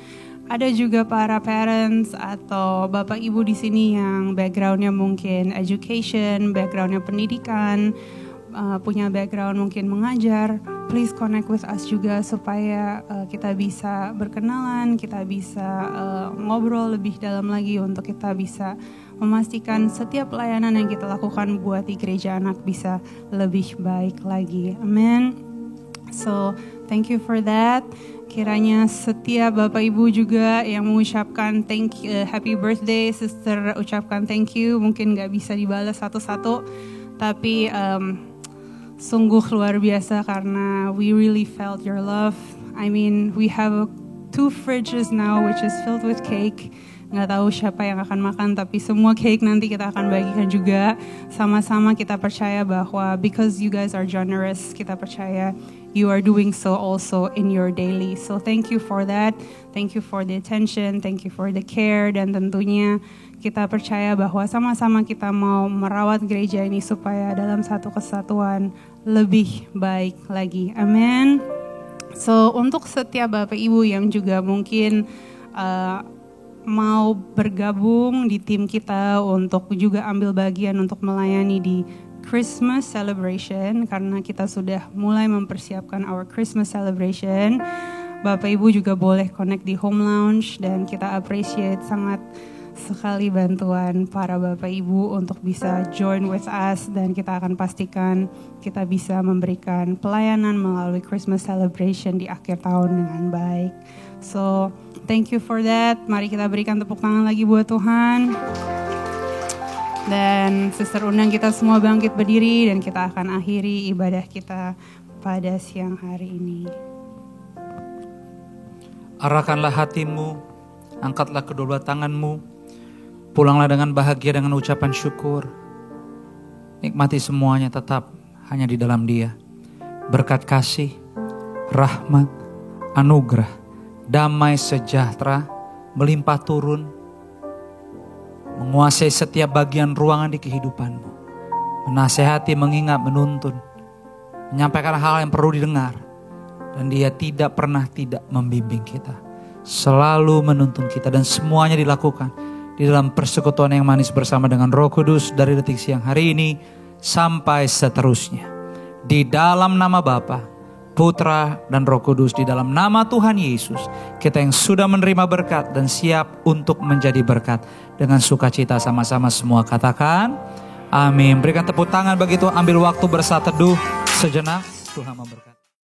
ada juga para parents atau bapak ibu di sini yang backgroundnya mungkin education, backgroundnya pendidikan, punya background mungkin mengajar, please connect with us juga supaya kita bisa berkenalan, kita bisa ngobrol lebih dalam lagi untuk kita bisa memastikan setiap pelayanan yang kita lakukan buat di gereja anak bisa lebih baik lagi. Amen. So, thank you for that. Kiranya setiap Bapak Ibu juga yang mengucapkan happy birthday, sister ucapkan thank you. Mungkin gak bisa dibalas satu-satu, tapi sungguh luar biasa karena we really felt your love. I mean, we have 2 fridges now which is filled with cake. Nggak tahu siapa yang akan makan, tapi semua cake nanti kita akan bagikan juga. Sama-sama kita percaya bahwa because you guys are generous, kita percaya you are doing so also in your daily. So thank you for that. Thank you for the attention, thank you for the care, dan tentunya kita percaya bahwa sama-sama kita mau merawat gereja ini supaya dalam satu kesatuan lebih baik lagi. Amin. So untuk setiap Bapak Ibu yang juga mungkin mau bergabung di tim kita untuk juga ambil bagian untuk melayani di Christmas celebration, karena kita sudah mulai mempersiapkan our Christmas celebration. Bapak Ibu juga boleh connect di Home Lounge, dan kita appreciate sangat sekali bantuan para Bapak Ibu untuk bisa join with us, dan kita akan pastikan kita bisa memberikan pelayanan melalui Christmas celebration di akhir tahun dengan baik. So, thank you for that. Mari kita berikan tepuk tangan lagi buat Tuhan. Dan Sister undang kita semua bangkit berdiri, dan kita akan akhiri ibadah kita pada siang hari ini. Arahkanlah hatimu, angkatlah kedua belah tanganmu, pulanglah dengan bahagia dengan ucapan syukur. Nikmati semuanya tetap hanya di dalam Dia. Berkat kasih, rahmat, anugerah, damai sejahtera melimpah turun, menguasai setiap bagian ruangan di kehidupanmu, menasehati, mengingat, menuntun, menyampaikan hal yang perlu didengar, dan Dia tidak pernah tidak membimbing kita, selalu menuntun kita, dan semuanya dilakukan di dalam persekutuan yang manis bersama dengan Roh Kudus dari detik siang hari ini sampai seterusnya. Di dalam nama Bapa, Putra, dan Roh Kudus, di dalam nama Tuhan Yesus, kita yang sudah menerima berkat dan siap untuk menjadi berkat, dengan sukacita sama-sama semua katakan amin. Berikan tepuk tangan begitu, ambil waktu bersaat teduh sejenak. Tuhan memberkati.